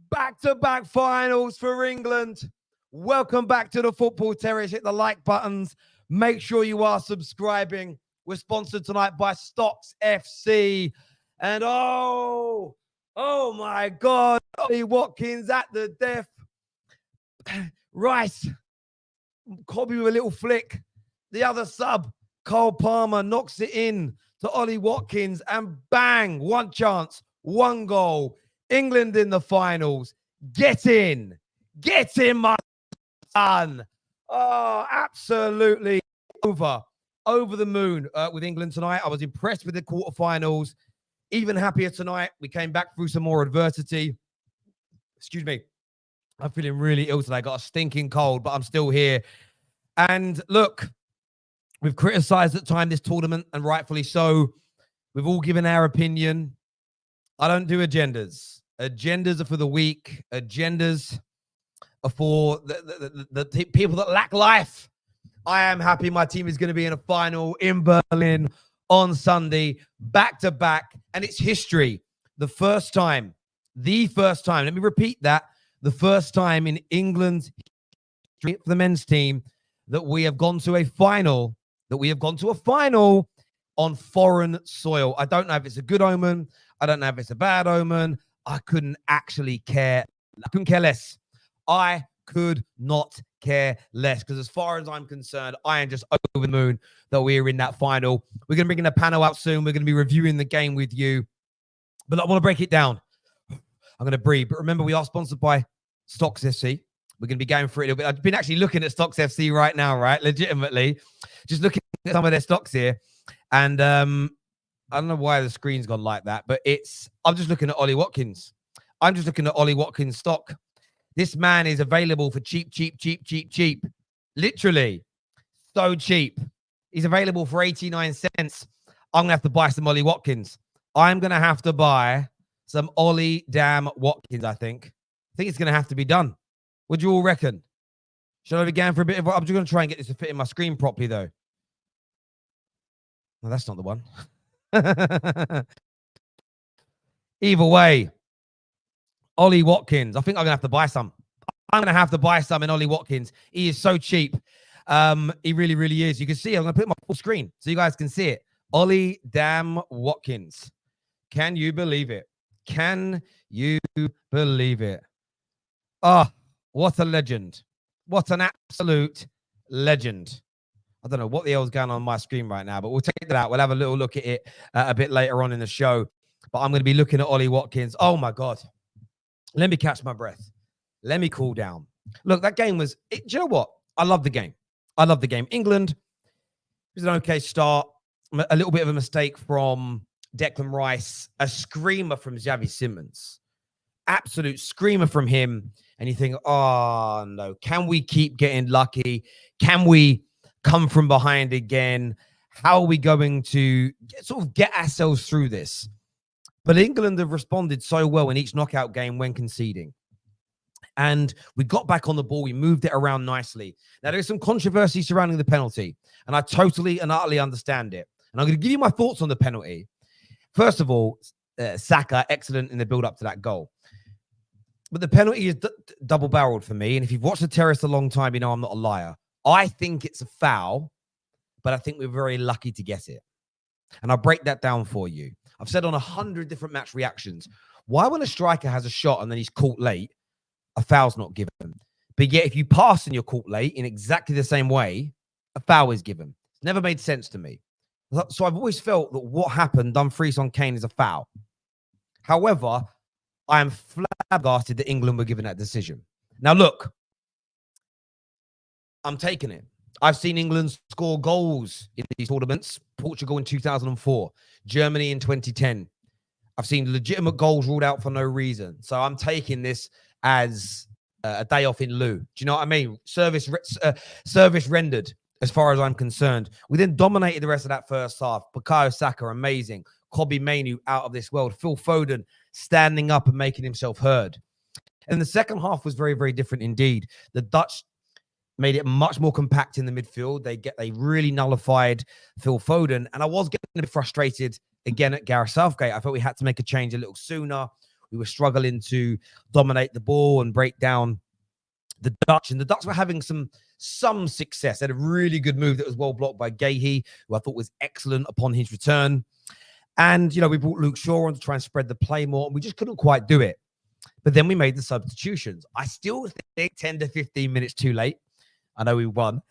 Back-to-back finals for England. Welcome back to the Football Terrace. Hit the like buttons. Make sure you are subscribing. We're sponsored tonight by StocksFC. And oh my God, Ollie Watkins at the death. Rice, Cobby with a little flick. The other sub, Cole Palmer, knocks it in to Ollie Watkins. And bang, one chance, one goal. England in the finals. Get in, my son. Oh, absolutely over the moon with England tonight. I was impressed with the quarterfinals. Even happier tonight. We came back through some more adversity. Excuse me. I'm feeling really ill today. I got a stinking cold, but I'm still here. And look, we've criticized at time this tournament, and rightfully so. We've all given our opinion. I don't do agendas. Agendas are for the weak. Agendas are for the people that lack life. I am happy my team is going to be in a final in Berlin on Sunday, back-to-back, and it's history. The first time, let me repeat that, the first time in England's history for the men's team that we have gone to a final, on foreign soil. I don't know if it's a good omen. I don't know if it's a bad omen. I couldn't actually care. I couldn't care less. I could not care less because as far as I'm concerned, I am just over the moon that we're in that final. We're going to bring in a panel out soon. We're going to be reviewing the game with you. But I want to break it down. I'm going to breathe. But remember, we are sponsored by StocksFC. We're going to be going through it a little bit. I've been actually looking at StocksFC right now, right? Legitimately. Just looking at some of their stocks here. And I don't know why the screen's gone like that, but I'm just looking at Ollie Watkins. I'm just looking at Ollie Watkins' stock. This man is available for cheap. Literally, so cheap. He's available for 89 cents. I'm going to have to buy some Ollie Watkins. I'm going to have to buy some Ollie damn Watkins, I think. I think it's going to have to be done. What do you all reckon? Should I be going for a bit of... I'm just going to try and get this to fit in my screen properly, though. No, that's not the one. Either way, Ollie Watkins. I think I'm going to have to buy some. I'm going to have to buy some in Ollie Watkins. He is so cheap. He really, really is. You can see, I'm going to put my full screen so you guys can see it. Ollie damn Watkins. Can you believe it? Can you believe it? Oh, what a legend. What an absolute legend. I don't know what the hell's going on my screen right now, but we'll take that out. We'll have a little look at it a bit later on in the show. But I'm going to be looking at Ollie Watkins. Oh, my God. Let me catch my breath. Let me cool down. Look, that game was... do you know what? I love the game. England was an okay start. A little bit of a mistake from Declan Rice. A screamer from Xavi Simons. Absolute screamer from him. And you think, oh, no. Can we keep getting lucky? Can we come from behind again? How are we going to get ourselves through this? But England have responded so well in each knockout game when conceding. And we got back on the ball. We moved it around nicely. Now, there's some controversy surrounding the penalty, and I totally and utterly understand it. And I'm going to give you my thoughts on the penalty. First of all, Saka, excellent in the build-up to that goal. But the penalty is double-barreled for me. And if you've watched the Terrace a long time, you know I'm not a liar. I think it's a foul, but I think we're very lucky to get it. And I'll break that down for you. I've said on 100 different match reactions, why when a striker has a shot and then he's caught late, a foul's not given? But yet if you pass and you're caught late in exactly the same way, a foul is given. It's never made sense to me. So I've always felt that what happened, Dumfries on Kane, is a foul. However, I am flabbergasted that England were given that decision. Now, look, I'm taking it. I've seen England score goals in these tournaments. Portugal in 2004, Germany in 2010. I've seen legitimate goals ruled out for no reason. So I'm taking this as a day off in lieu. Do you know what I mean? Service rendered, as far as I'm concerned. We then dominated the rest of that first half. Bukayo Saka, amazing. Kobbie Mainoo, out of this world. Phil Foden, standing up and making himself heard. And the second half was very, very different indeed. The Dutch made it much more compact in the midfield. They really nullified Phil Foden. And I was getting a bit frustrated again at Gareth Southgate. I thought we had to make a change a little sooner. We were struggling to dominate the ball and break down the Dutch. And the Dutch were having some success. They had a really good move that was well blocked by Gahey, who I thought was excellent upon his return. And, you know, we brought Luke Shaw on to try and spread the play more, and we just couldn't quite do it. But then we made the substitutions. I still think 10 to 15 minutes too late. I know we won.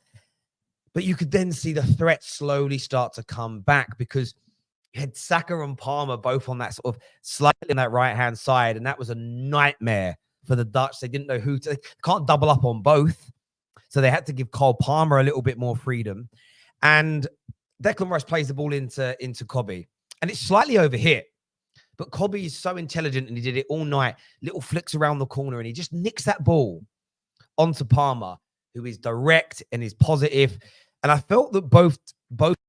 But you could then see the threat slowly start to come back, because you had Saka and Palmer both on that sort of slightly on that right-hand side, and that was a nightmare for the Dutch. They didn't know who to... They can't double up on both. So they had to give Cole Palmer a little bit more freedom. And Declan Rice plays the ball into Kobbie. And it's slightly overhit. But Kobbie is so intelligent, and he did it all night. Little flicks around the corner, and he just nicks that ball onto Palmer, who is direct and is positive. And I felt that both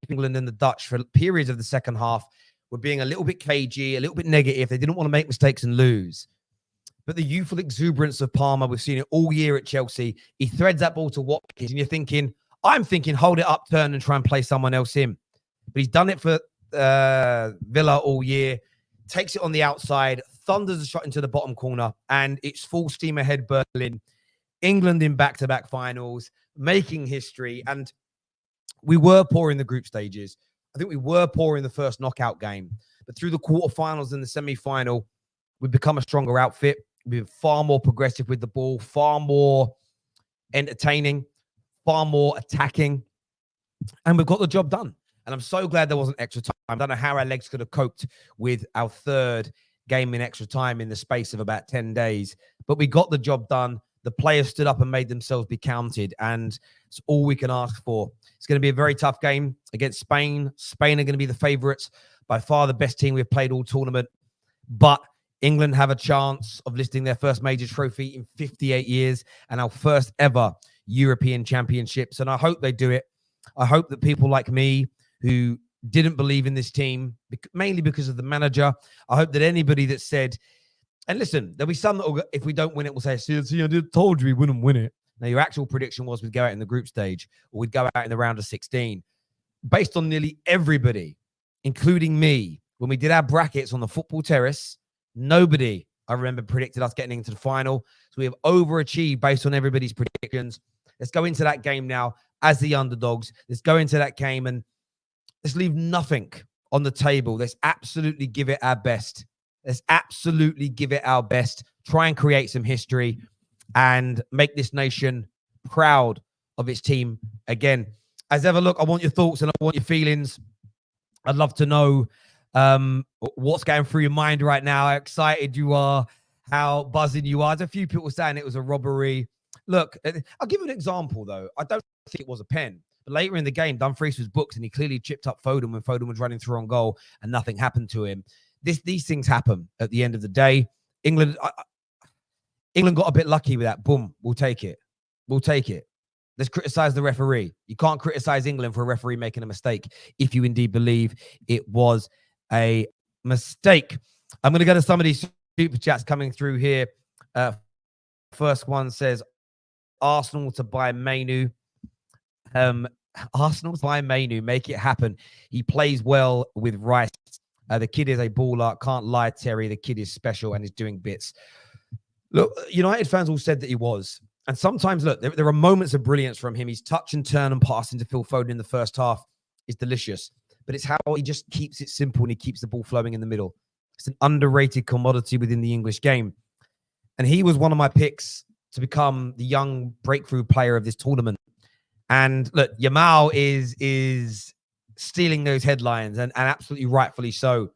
England and the Dutch, for periods of the second half, were being a little bit cagey, a little bit negative. They didn't want to make mistakes and lose. But the youthful exuberance of Palmer, we've seen it all year at Chelsea. He threads that ball to Watkins, and I'm thinking, hold it up, turn, and try and play someone else in. But he's done it for Villa all year. Takes it on the outside, thunders a shot into the bottom corner, and it's full steam ahead, Berlin. England in back-to-back finals, making history. And we were poor in the group stages. I think we were poor in the first knockout game. But through the quarterfinals and the semi-final, we've become a stronger outfit. We've been far more progressive with the ball, far more entertaining, far more attacking. And we've got the job done. And I'm so glad there wasn't extra time. I don't know how our legs could have coped with our third game in extra time in the space of about 10 days. But we got the job done. The players stood up and made themselves be counted. And it's all we can ask for. It's going to be a very tough game against Spain. Spain are going to be the favourites. By far the best team we've played all tournament. But England have a chance of lifting their first major trophy in 58 years and our first ever European Championships. And I hope they do it. I hope that people like me, who didn't believe in this team, mainly because of the manager. I hope that anybody that said, and listen, there'll be some that will, if we don't win it, will say, see, I told you we wouldn't win it. Now, your actual prediction was we'd go out in the group stage, or we'd go out in the round of 16. Based on nearly everybody, including me, when we did our brackets on the football terrace, nobody, I remember, predicted us getting into the final. So we have overachieved based on everybody's predictions. Let's go into that game now as the underdogs. Let's go into that game and let's leave nothing on the table. Let's absolutely give it our best. Let's absolutely give it our best. Try and create some history and make this nation proud of its team again. As ever, look, I want your thoughts and I want your feelings. I'd love to know what's going through your mind right now, how excited you are, how buzzing you are. There's a few people saying it was a robbery. Look, I'll give you an example, though. I don't think it was a pen. But later in the game, Dumfries was booked and he clearly chipped up Foden when Foden was running through on goal and nothing happened to him. These things happen at the end of the day. England got a bit lucky with that. Boom, we'll take it. We'll take it. Let's criticize the referee. You can't criticize England for a referee making a mistake if you indeed believe it was a mistake. I'm going to go to some of these super chats coming through here. First one says, Arsenal to buy Mainoo. Arsenal to buy Mainoo. Make it happen. He plays well with Rice. The kid is a baller. Can't lie, Terry. The kid is special and is doing bits. Look, United fans all said that he was. And sometimes, look, there are moments of brilliance from him. His touch and turn and passing to Phil Foden in the first half is delicious. But it's how he just keeps it simple and he keeps the ball flowing in the middle. It's an underrated commodity within the English game. And he was one of my picks to become the young breakthrough player of this tournament. And look, Yamal is stealing those headlines and absolutely rightfully so.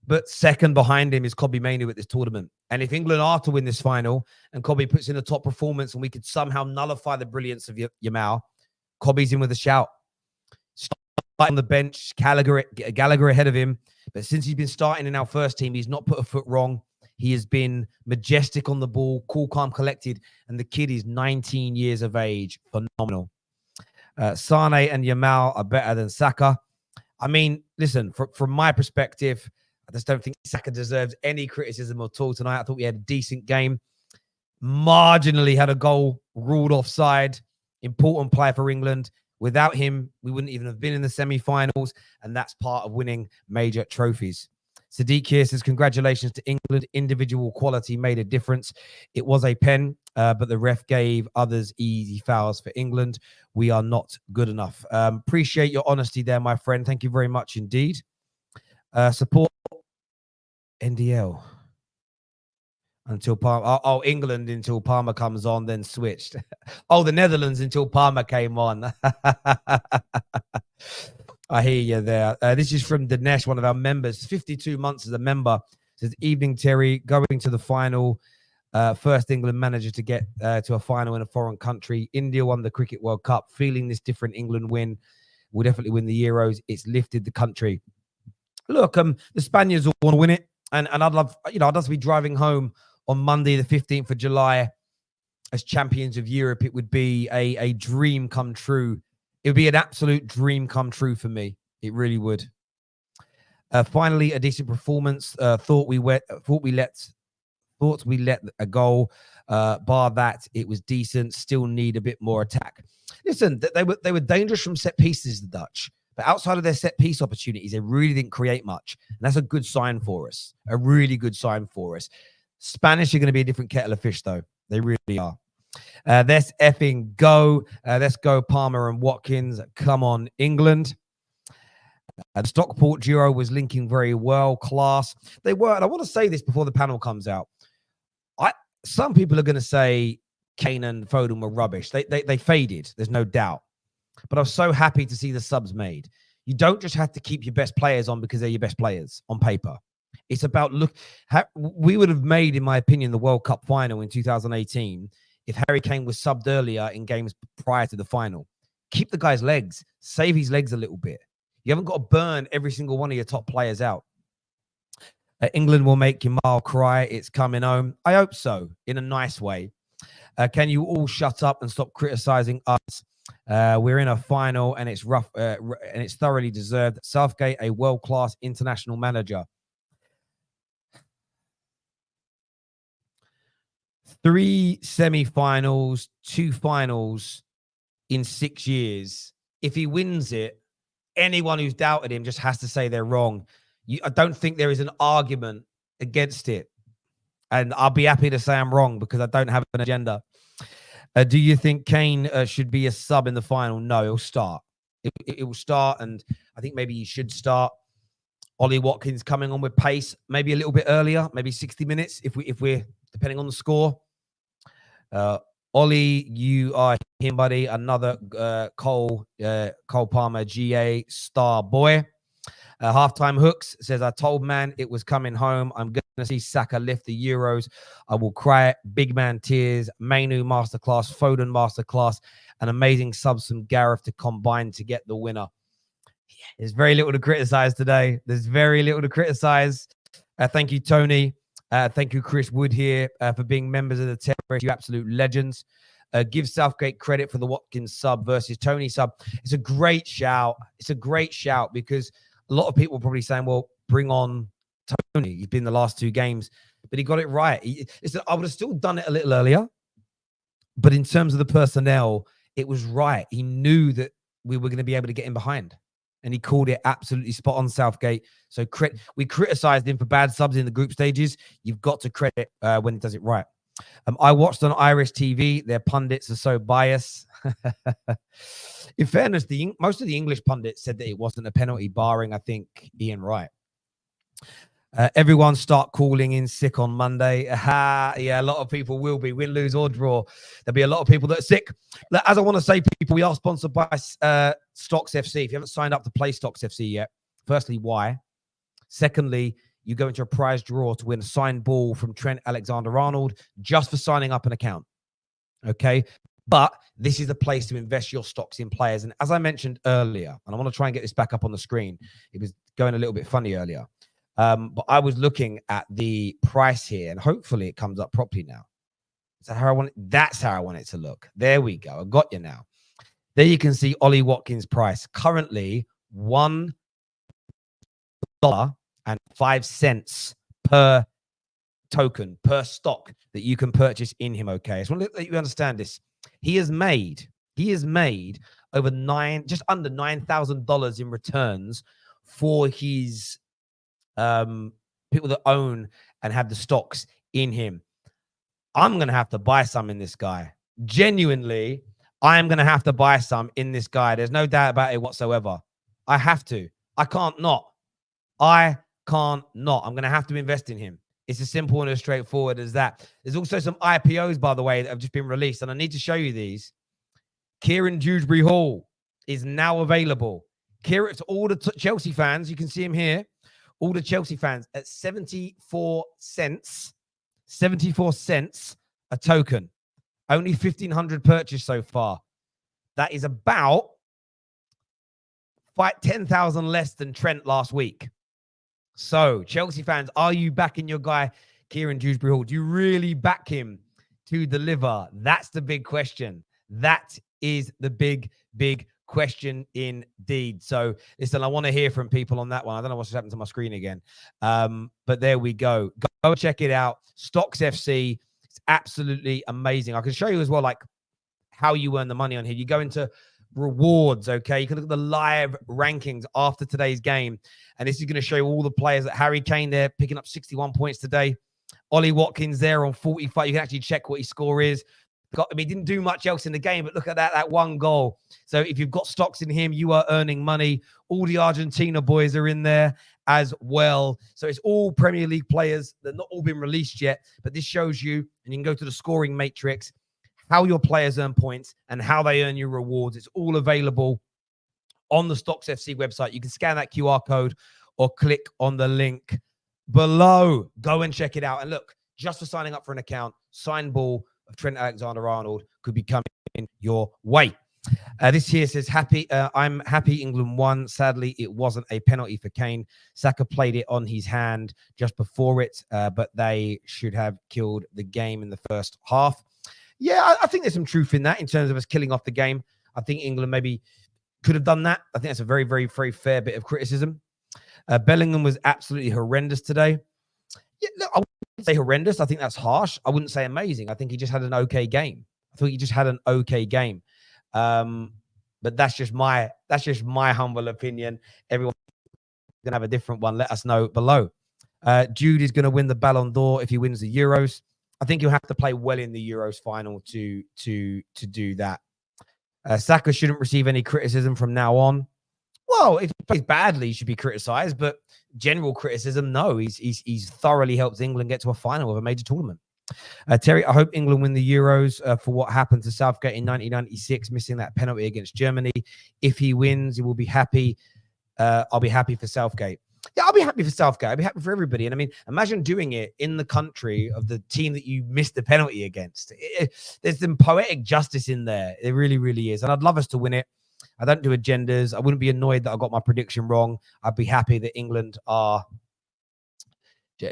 But second behind him is Kobbie Mainoo at this tournament. And if England are to win this final and Kobbie puts in a top performance and we could somehow nullify the brilliance of Yamal, Kobbie's in with a shout. on the bench, Gallagher ahead of him. But since he's been starting in our first team, he's not put a foot wrong. He has been majestic on the ball, cool, calm, collected. And the kid is 19 years of age. Phenomenal. Sane and Yamal are better than Saka. I mean, listen, from my perspective, I just don't think Saka deserves any criticism at all tonight. I thought we had a decent game. Marginally had a goal ruled offside. Important player for England. Without him, we wouldn't even have been in the semi-finals, and that's part of winning major trophies. Sadiq here says, congratulations to England. Individual quality made a difference. It was a pen, but the ref gave others easy fouls for England. We are not good enough. Appreciate your honesty there, my friend. Thank you very much indeed. Support NDL until Palmer. Oh, England until Palmer comes on, then switched. Oh, the Netherlands until Palmer came on. I hear you there. This is from Dinesh, one of our members. 52 months as a member. Says, evening, Terry. Going to the final. First England manager to get to a final in a foreign country. India won the Cricket World Cup. Feeling this different England win. Will definitely win the Euros. It's lifted the country. Look, the Spaniards all want to win it. And I'd love, I'd love to be driving home on Monday, the 15th of July as champions of Europe. It would be a dream come true. It would be an absolute dream come true for me. It really would. Finally, a decent performance. Thought we let a goal. Bar that, it was decent. Still need a bit more attack. Listen, they were dangerous from set pieces, the Dutch. But outside of their set piece opportunities, they really didn't create much. And that's a good sign for us. A really good sign for us. Spanish are going to be a different kettle of fish, though. They really are. Let's effing go. Let's go, Palmer and Watkins. Come on, England. The Stockport duo was linking very well. Class. They were. And I want to say this before the panel comes out. Some people are going to say Kane and Foden were rubbish. They faded. There's no doubt. But I was so happy to see the subs made. You don't just have to keep your best players on because they're your best players on paper. It's about we would have made, in my opinion, the World Cup final in 2018 if Harry Kane was subbed earlier in games prior to the final. Keep the guy's legs. Save his legs a little bit. You haven't got to burn every single one of your top players out. England will make Yamal cry. It's coming home. I hope so, in a nice way. Can you all shut up and stop criticizing us? We're in a final and it's rough and it's thoroughly deserved. Southgate, a world-class international manager. 3 semi-finals, 2 finals in 6 years. If he wins it, anyone who's doubted him just has to say they're wrong. I don't think there is an argument against it. And I'll be happy to say I'm wrong because I don't have an agenda. Do you think Kane should be a sub in the final? No, he'll start. It will start, and I think maybe he should start. Ollie Watkins coming on with pace, maybe a little bit earlier, maybe 60 minutes if we're depending on the score. Ollie, you are him, buddy. Another Cole Palmer, GA star boy. Halftime hooks says, I told man it was coming home. I'm going to see Saka lift the Euros. I will cry. Big man tears. Mainoo masterclass. Foden masterclass. An amazing subs from Gareth to combine to get the winner. Yeah, there's very little to criticize today. There's very little to criticize. Thank you, Tony. Thank you, Chris Wood here for being members of the Terror. You absolute legends. Give Southgate credit for the Watkins sub versus Tony sub. It's a great shout. It's a great shout because a lot of people are probably saying, well, bring on Tony. He's been the last 2 games, but he got it right. I would have still done it a little earlier, but in terms of the personnel, it was right. He knew that we were going to be able to get him behind, and he called it absolutely spot on, Southgate. So we criticized him for bad subs in the group stages. You've got to credit when he does it right. I watched on Irish TV. Their pundits are so biased. In fairness, most of the English pundits said that it wasn't a penalty, barring, I think, Ian Wright. Everyone start calling in sick on Monday. Yeah, a lot of people will be. Win, lose, or draw. There'll be a lot of people that are sick. As I want to say, people, we are sponsored by StocksFC. If you haven't signed up to play StocksFC yet, firstly, why? Secondly, you go into a prize draw to win a signed ball from Trent Alexander-Arnold just for signing up an account. Okay? But this is the place to invest your stocks in players. And as I mentioned earlier, and I want to try and get this back up on the screen. It was going a little bit funny earlier. But I was looking at the price here, and hopefully it comes up properly now. So how I want it, that's how I want it to look. There we go. I got you now. There you can see Ollie Watkins' price. Currently $1.05 per token, per stock that you can purchase in him. Okay. I just want to let you understand this. He has made over just under $9,000 in returns for his people that own and have the stocks in him. I'm going to have to buy some in this guy. Genuinely, I am going to have to buy some in this guy. There's no doubt about it whatsoever. I have to. I can't not. I'm going to have to invest in him. It's as simple and as straightforward as that. There's also some IPOs, by the way, that have just been released, and I need to show you these. Kieran Dewsbury Hall is now available. Kieran, to all the Chelsea fans, you can see him here. All the Chelsea fans at 74 cents. 74 cents a token. Only 1,500 purchased so far. That is about 10,000 less than Trent last week. So, Chelsea fans, are you backing your guy, Kieran Dewsbury Hall? Do you really back him to deliver? That's the big question. That is the big question indeed. So, listen, I want to hear from people on that one. I don't know what's happened to my screen again. But there we go. Go check it out. StocksFC. It's absolutely amazing. I can show you as well, like, how you earn the money on here. You go into rewards, okay? You can look at the live rankings after today's game, and this is going to show you all the players. That Harry Kane there picking up 61 points today. Ollie Watkins there on 45. You can actually check what his score is. He didn't do much else in the game, but look at that one goal. So if you've got stocks in him, you are earning money. All the Argentina boys are in there as well. So it's all Premier League players. They're not all been released yet, but this shows you, and you can go to the scoring matrix, how your players earn points and how they earn your rewards. It's all available on the StocksFC website. You can scan that QR code or click on the link below. Go and check it out. And look, just for signing up for an account, sign ball of Trent Alexander-Arnold could be coming your way. This here says, I'm happy England won. Sadly, it wasn't a penalty for Kane. Saka played it on his hand just before it, but they should have killed the game in the first half. Yeah, I think there's some truth in that in terms of us killing off the game. I think England maybe could have done that. I think that's a very, very, very fair bit of criticism. Bellingham was absolutely horrendous today. Yeah, look, I wouldn't say horrendous. I think that's harsh. I wouldn't say amazing. I think he just had an okay game. I thought he just had an okay game. But that's just my humble opinion. Everyone's gonna have a different one. Let us know below. Jude is gonna win the Ballon d'Or if he wins the Euros. I think he'll have to play well in the Euros final to do that. Saka shouldn't receive any criticism from now on. Well, if he plays badly, he should be criticised, but general criticism, no. He's thoroughly helped England get to a final of a major tournament. Terry, I hope England win the Euros for what happened to Southgate in 1996, missing that penalty against Germany. If he wins, he will be happy. I'll be happy for Southgate. Yeah, I'll be happy for Southgate. I'll be happy for everybody. And I mean, imagine doing it in the country of the team that you missed the penalty against. There's some poetic justice in there. It really, really is. And I'd love us to win it. I don't do agendas. I wouldn't be annoyed that I got my prediction wrong. I'd be happy that England are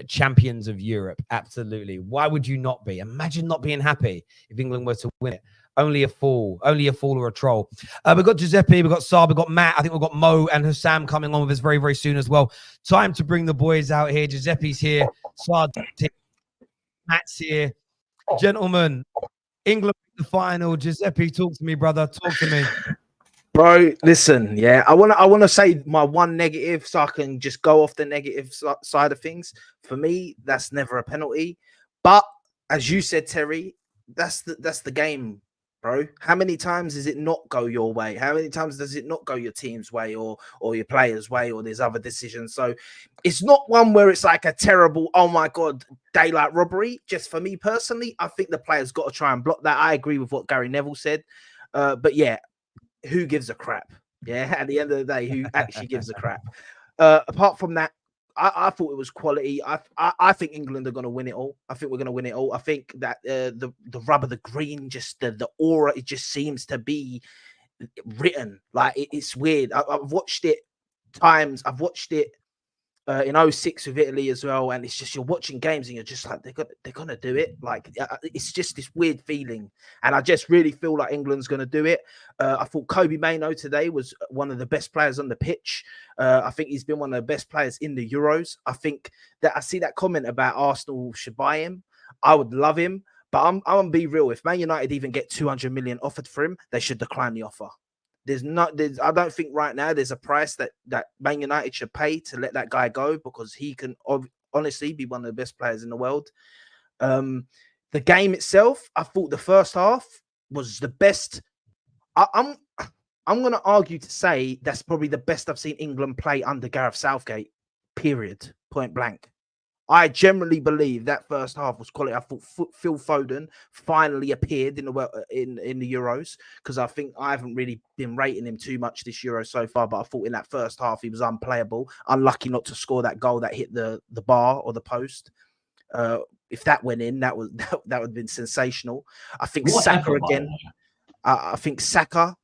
champions of Europe. Absolutely. Why would you not be? Imagine not being happy if England were to win it. Only a fool or a troll. We've got Giuseppe, we've got Saad, we've got Matt. I think we've got Mo and Hussam coming on with us very, very soon as well. Time to bring the boys out here. Giuseppe's here. Saad, Matt's here. Gentlemen, England the final. Giuseppe, talk to me, brother. Talk to me. Bro, listen, yeah, I want to say my one negative so I can just go off the negative side of things. For me, that's never a penalty. But as you said, Terry, that's the game, bro. How many times does it not go your way? How many times does it not go your team's way or your player's way, or there's other decisions? So it's not one where it's like a terrible, oh my God, daylight robbery. Just for me personally, I think the player's got to try and block that. I agree with what Gary Neville said. But yeah, who gives a crap? Yeah, at the end of the day, who actually gives a crap? Apart from that, I thought it was quality. I think England are going to win it all. I think we're going to win it all. I think that the rub of the green, just the aura, it just seems to be written. Like it's weird. I've watched it times. I've watched it in 06 with Italy as well, and it's just you're watching games and you're just like they're gonna do it. Like it's just this weird feeling, and I just really feel like England's gonna do it. I thought Kobe Mainoo today was one of the best players on the pitch. I think he's been one of the best players in the Euros. I think that I see that comment about Arsenal should buy him. I would love him, but I'm gonna be real. If Man United even get 200 million offered for him, they should decline the offer. I don't think right now there's a price that Man United should pay to let that guy go, because he can honestly be one of the best players in the world. The game itself, I thought the first half was the best. I'm going to argue to say that's probably the best I've seen England play under Gareth Southgate. Period. Point blank. I generally believe that first half was quality. I thought Phil Foden finally appeared in the Euros, because I think I haven't really been rating him too much this Euro so far, but I thought in that first half he was unplayable. Unlucky not to score that goal that hit the bar or the post. If that went in, that would have been sensational. I think Saka again. I think Saka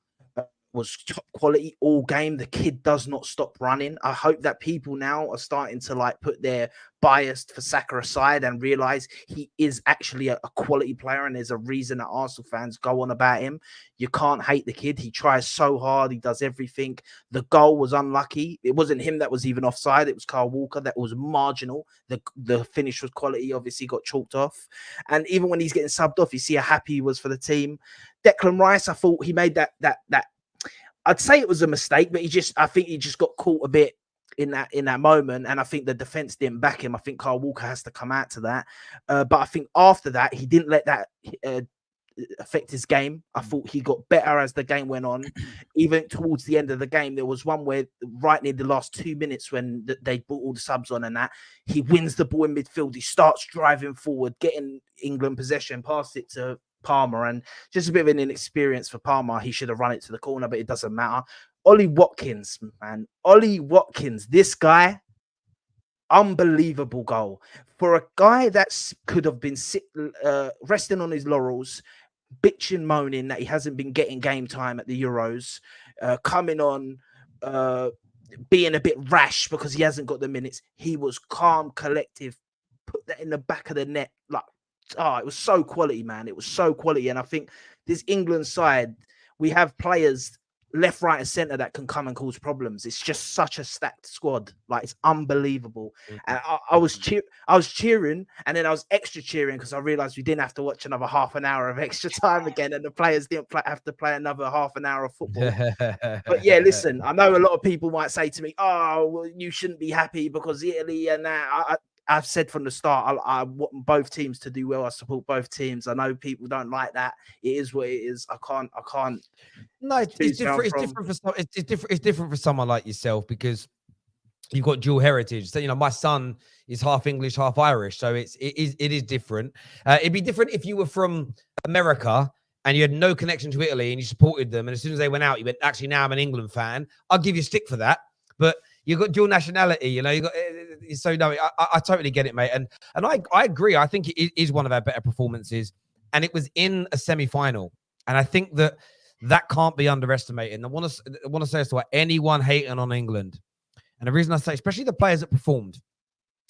was top quality all game. The kid does not stop running. I hope that people now are starting to like put their bias for Saka aside and realize he is actually a quality player, and there's a reason that Arsenal fans go on about him. You can't hate the kid. He tries so hard. He does everything. The goal was unlucky. It wasn't him that was even offside. It was Kyle Walker. That was marginal. The finish was quality. Obviously got chalked off. And even when he's getting subbed off, you see how happy he was for the team. Declan Rice, I thought he made that I'd say it was a mistake, but I think he just got caught a bit in that moment, and I think the defense didn't back him. I think Kyle Walker has to come out to that. But I think after that, he didn't let that affect his game. I thought he got better as the game went on. Even towards the end of the game, there was one where right near the last 2 minutes when they brought all the subs on and that, he wins the ball in midfield. He starts driving forward, getting England possession, passed it to Palmer, and just a bit of an inexperience for Palmer. He should have run it to the corner, but it doesn't matter. Ollie Watkins, man. Ollie Watkins, this guy, unbelievable goal. For a guy that could have been resting on his laurels, bitching, moaning that he hasn't been getting game time at the Euros, coming on, being a bit rash because he hasn't got the minutes. He was calm, collective, put that in the back of the net. Like, it was so quality, man. It was so quality. And I think this England side, we have players left, right, and centre that can come and cause problems. It's just such a stacked squad. Like, it's unbelievable. And I was cheering, and then I was extra cheering because I realised we didn't have to watch another half an hour of extra time again, and the players didn't have to play another half an hour of football. But yeah, listen, I know a lot of people might say to me, "Oh, well, you shouldn't be happy because Italy and that." I've said from the start, I want both teams to do well. I support both teams. I know people don't like that. It is what it is. I can't. No, it's different. It's different for someone like yourself because you've got dual heritage. So, my son is half English, half Irish. So it is different. It'd be different if you were from America and you had no connection to Italy and you supported them. And as soon as they went out, you went, actually, now I'm an England fan. I'll give you a stick for that. But you've got dual nationality, you got. So no, I totally get it, mate. And I agree. I think it is one of our better performances. And it was in a semi-final. And I think that can't be underestimated. And I want to say this to anyone hating on England. And the reason I say, especially the players that performed,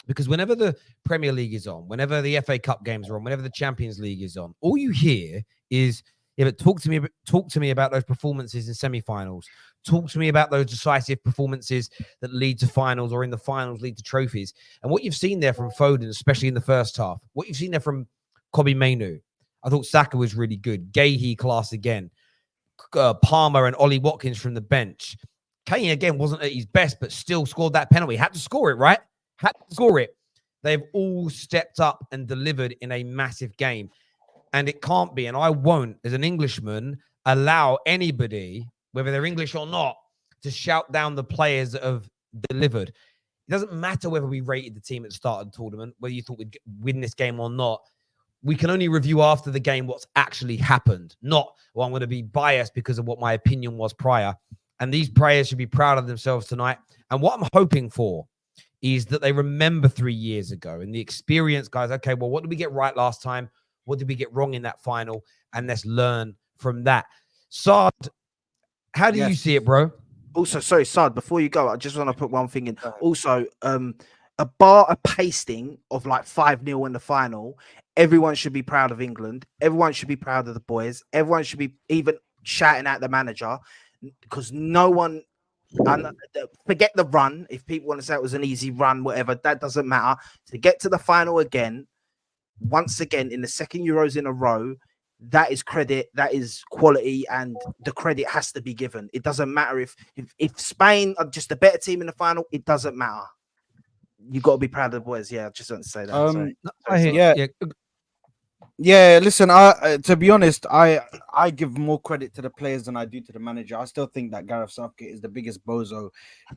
because whenever the Premier League is on, whenever the FA Cup games are on, whenever the Champions League is on, all you hear is, yeah, but talk to me about those performances in semi-finals. Talk to me about those decisive performances that lead to finals, or in the finals lead to trophies. And what you've seen there from Foden, especially in the first half, what you've seen there from Kobe Mainoo, I thought Saka was really good. Gahey class again. Palmer and Ollie Watkins from the bench. Kane again wasn't at his best, but still scored that penalty. Had to score it, right? Had to score it. They've all stepped up and delivered in a massive game. And it can't be, and I won't, as an Englishman, allow anybody, whether they're English or not, to shout down the players that have delivered. It doesn't matter whether we rated the team at the start of the tournament, whether you thought we'd win this game or not. We can only review after the game what's actually happened, not, well, I'm going to be biased because of what my opinion was prior. And these players should be proud of themselves tonight. And what I'm hoping for is that they remember 3 years ago and the experience, guys. Okay, well, what did we get right last time? What did we get wrong in that final? And let's learn from that. Saad, how do you see it, bro? Also, sorry, Saad, before you go, I just want to put one thing in. Also, a pasting of like 5-0 in the final. Everyone should be proud of England. Everyone should be proud of the boys. Everyone should be even shouting at the manager, because no one, and forget the run. If people want to say it was an easy run, whatever, that doesn't matter. To get to the final again, once again, in the second Euros in a row, that is credit, that is quality, and the credit has to be given. It doesn't matter if Spain are just a better team in the final, it doesn't matter. You got to be proud of the boys. Yeah, I just want to say that. Sorry. Yeah, listen, to be honest, I give more credit to the players than I do to the manager. I still think that Gareth Southgate is the biggest bozo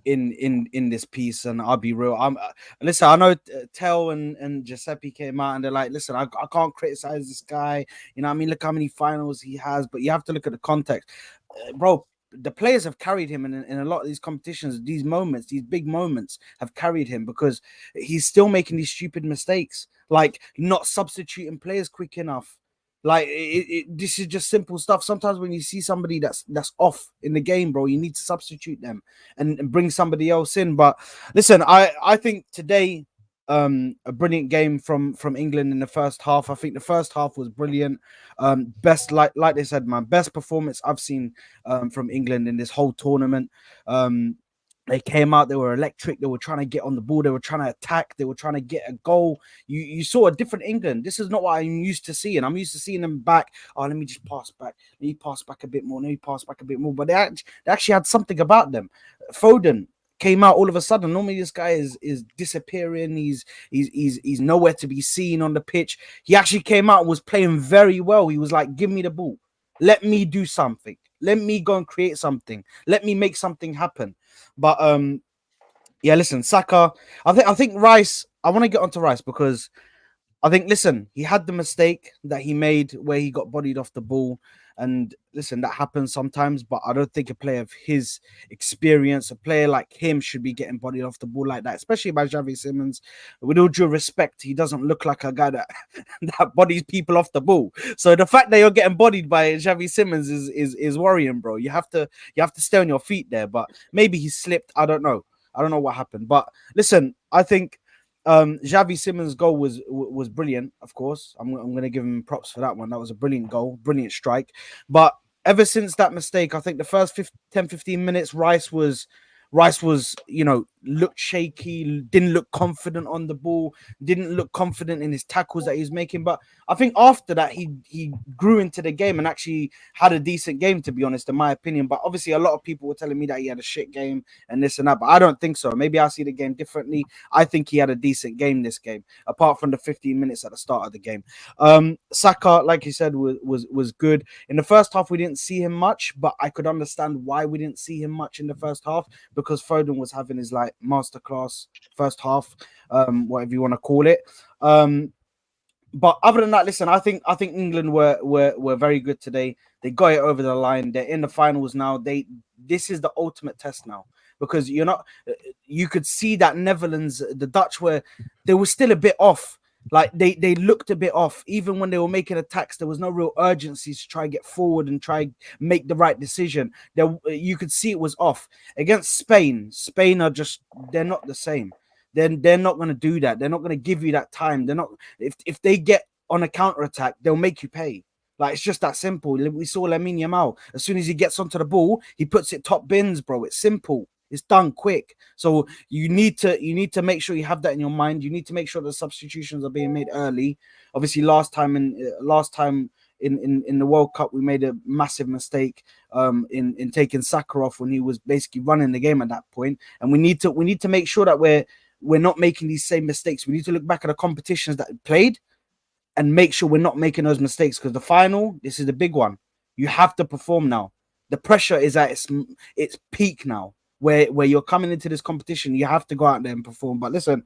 in this piece, and I'll be real. Listen, I know Tel and Giuseppe came out and they're like, listen, I can't criticize this guy. You know what I mean? Look how many finals he has, but you have to look at the context. Bro, the players have carried him in a lot of these competitions. These moments, these big moments have carried him because he's still making these stupid mistakes, like not substituting players quick enough. Like this is just simple stuff. Sometimes when you see somebody that's off in the game, bro, you need to substitute them and bring somebody else in. But listen, I think today, a brilliant game from England in the first half. I think the first half was brilliant. Best, like they said, man, best performance I've seen from England in this whole tournament. They came out, they were electric, they were trying to get on the ball, they were trying to attack, they were trying to get a goal. You saw a different England. This is not what I'm used to seeing. I'm used to seeing them back. Oh, let me just pass back. Let me pass back a bit more. Let me pass back a bit more. But they actually had something about them. Foden came out all of a sudden. Normally this guy is disappearing. He's nowhere to be seen on the pitch. He actually came out and was playing very well. He was like, give me the ball. Let me do something. Let me go and create something. Let me make something happen. But yeah, listen, Saka. I think Rice. I want to get onto Rice because I think, listen, he had the mistake that he made where he got bodied off the ball. And listen, that happens sometimes, but I don't think a player of his experience, a player like him, should be getting bodied off the ball like that, especially by Xavi Simons. With all due respect, he doesn't look like a guy that bodies people off the ball. So the fact that you're getting bodied by Xavi Simons is worrying, bro. You have to stay on your feet there. But maybe he slipped. I don't know what happened. But listen, I think Xavi Simons' goal was brilliant. Of course, I'm going to give him props for that one. That was a brilliant goal, brilliant strike. But ever since that mistake, I think the first 10-15 minutes, Rice was, looked shaky, didn't look confident on the ball, didn't look confident in his tackles that he's making. But I think after that, he grew into the game and actually had a decent game, to be honest, in my opinion. But obviously, a lot of people were telling me that he had a shit game and this and that. But I don't think so. Maybe I see the game differently. I think he had a decent game this game, apart from the 15 minutes at the start of the game. Saka, like you said, was good. In the first half, we didn't see him much, but I could understand why we didn't see him much in the first half, because Foden was having his like masterclass first half, whatever you want to call it. But other than that, listen, I think England were very good today. They got it over the line. They're in the finals now. This is the ultimate test now, because you could see that Netherlands, the Dutch, they were still a bit off. Like they looked a bit off. Even when they were making attacks, there was no real urgency to try and get forward and try make the right decision. You could see it was off. Against Spain they're not the same. They're not going to do that. They're not going to give you that time. They're not. If they get on a counter attack, they'll make you pay. Like, it's just that simple. We saw Lamine Yamal. As soon as he gets onto the ball, he puts it top bins, bro. It's simple. It's done quick. So you need to make sure you have that in your mind. You need to make sure the substitutions are being made early. Obviously, last time in the World Cup, we made a massive mistake in taking Saka off when he was basically running the game at that point. And we need to make sure that we're not making these same mistakes. We need to look back at the competitions that we played and make sure we're not making those mistakes, because the final, this is the big one. You have to perform now. The pressure is at its peak now. Where you're coming into this competition, you have to go out there and perform. But listen,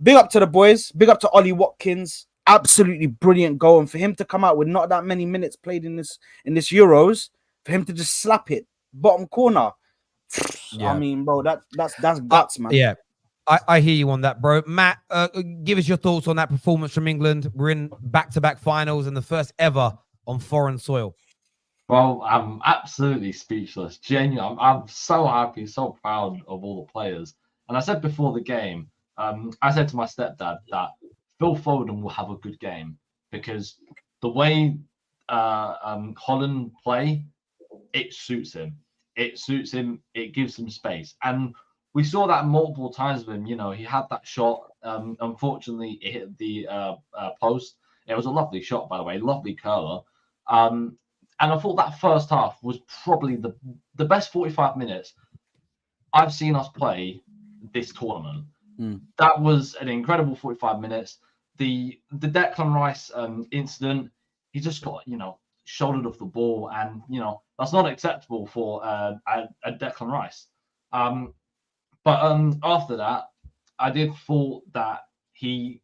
big up to the boys, big up to Ollie Watkins, absolutely brilliant goal. And for him to come out with not that many minutes played in this Euros, for him to just slap it bottom corner, yeah. I mean, bro, that's guts, man. Yeah, I hear you on that, bro. Matt, give us your thoughts on that performance from England. We're in back-to-back finals and the first ever on foreign soil. Well, I'm absolutely speechless. Genuine. I'm so happy, so proud of all the players. And I said before the game, I said to my stepdad that Phil Foden will have a good game because the way Holland play, it suits him. It suits him. It gives him space. And we saw that multiple times with him. You know, he had that shot. Unfortunately, it hit the post. It was a lovely shot, by the way, lovely curler. And I thought that first half was probably the best 45 minutes I've seen us play this tournament. That was an incredible 45 minutes. The Declan Rice incident, he just got, shouldered off the ball, and that's not acceptable for a Declan Rice. But after that, I did thought that he,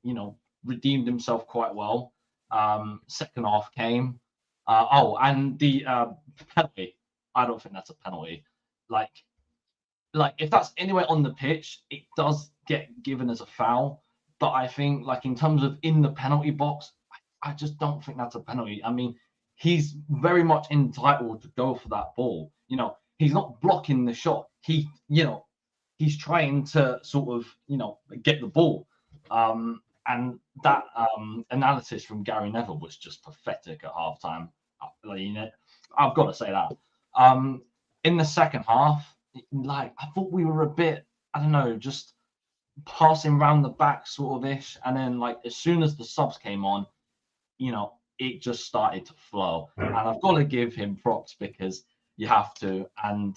redeemed himself quite well. Second half came. And the penalty. I don't think that's a penalty. Like if that's anywhere on the pitch, it does get given as a foul. But I think, in terms of in the penalty box, I just don't think that's a penalty. I mean, he's very much entitled to go for that ball. He's not blocking the shot. He's trying to sort of, get the ball. And that analysis from Gary Neville was just pathetic at halftime. I've got to say that. In the second half, I thought we were a bit, I don't know, just passing round the back sort of ish. And then, as soon as the subs came on, it just started to flow. And I've got to give him props because you have to. And,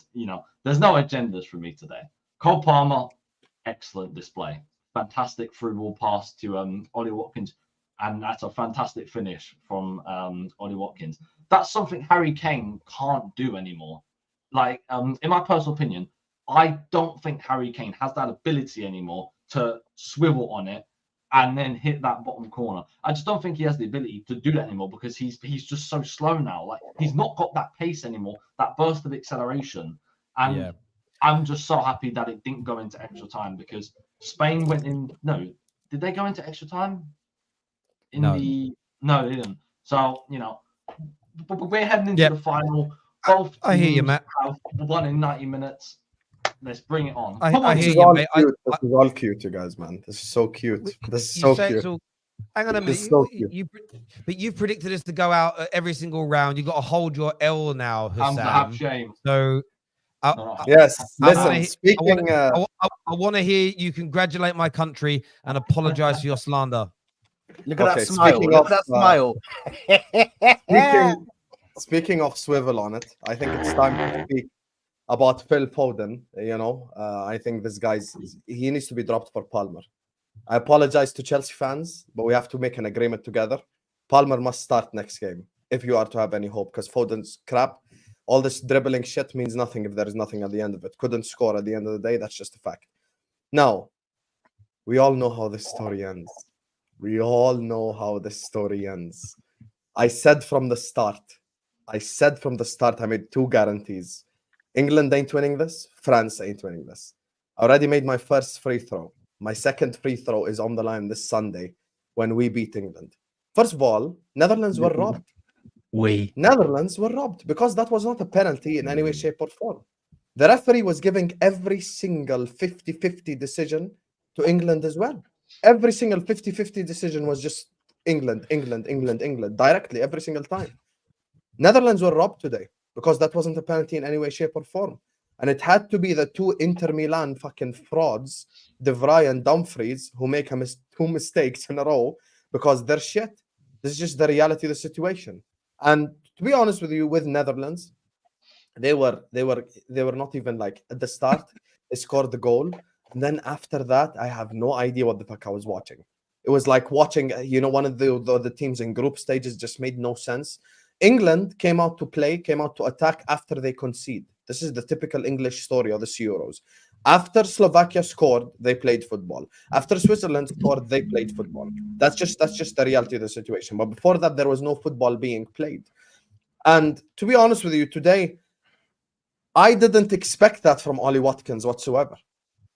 there's no agendas for me today. Cole Palmer, excellent display. Fantastic through ball pass to Ollie Watkins. And that's a fantastic finish from Ollie Watkins. That's something Harry Kane can't do anymore. In my personal opinion, I don't think Harry Kane has that ability anymore to swivel on it and then hit that bottom corner. I just don't think he has the ability to do that anymore because he's just so slow now. He's not got that pace anymore, that burst of acceleration. And I'm just so happy that it didn't go into extra time because Spain went in. No, did they go into extra time? No, they didn't. So, we're heading into the final. Both I hear you, Matt. Have won in 90 minutes. Let's bring it on. I hear you, mate. This is all cute, you guys, man. This is so cute. This is so cute. Hang on a minute. But you've predicted us to go out every single round. You've got to hold your L now, Hussam. I'm shame. So, yes. Listen, speaking. I want to hear you congratulate my country and apologize for your slander. Look at that smile. Look at that smile. Speaking of swivel on it, I think it's time to speak about Phil Foden. I think this he needs to be dropped for Palmer. I apologize to Chelsea fans, but we have to make an agreement together. Palmer must start next game if you are to have any hope, because Foden's crap. All this dribbling shit means nothing if there is nothing at the end of it. Couldn't score at the end of the day. That's just a fact. Now, we all know how this story ends. I said from the start, I made two guarantees. England ain't winning this. France ain't winning this. I already made my first free throw. My second free throw is on the line this Sunday when we beat England. First of all, Netherlands were robbed. Netherlands were robbed because that was not a penalty in any way, shape, or form. The referee was giving every single 50-50 decision to England as well. Every single 50-50 decision was just England, directly, every single time. Netherlands were robbed today because that wasn't a penalty in any way, shape, or form. And it had to be the two Inter Milan fucking frauds, De Vrij and Dumfries, who make two mistakes in a row because they're shit. This is just the reality of the situation. And to be honest with you, with Netherlands, they were not even at the start. They scored the goal. And then after that, I have no idea what the fuck I was watching. It was like watching, one of the teams in group stages just made no sense. England came out to attack after they concede. This is the typical English story of this Euros. After Slovakia scored, they played football. After Switzerland scored, they played football. That's just the reality of the situation. But before that, there was no football being played. And to be honest with you, today, I didn't expect that from Ollie Watkins whatsoever.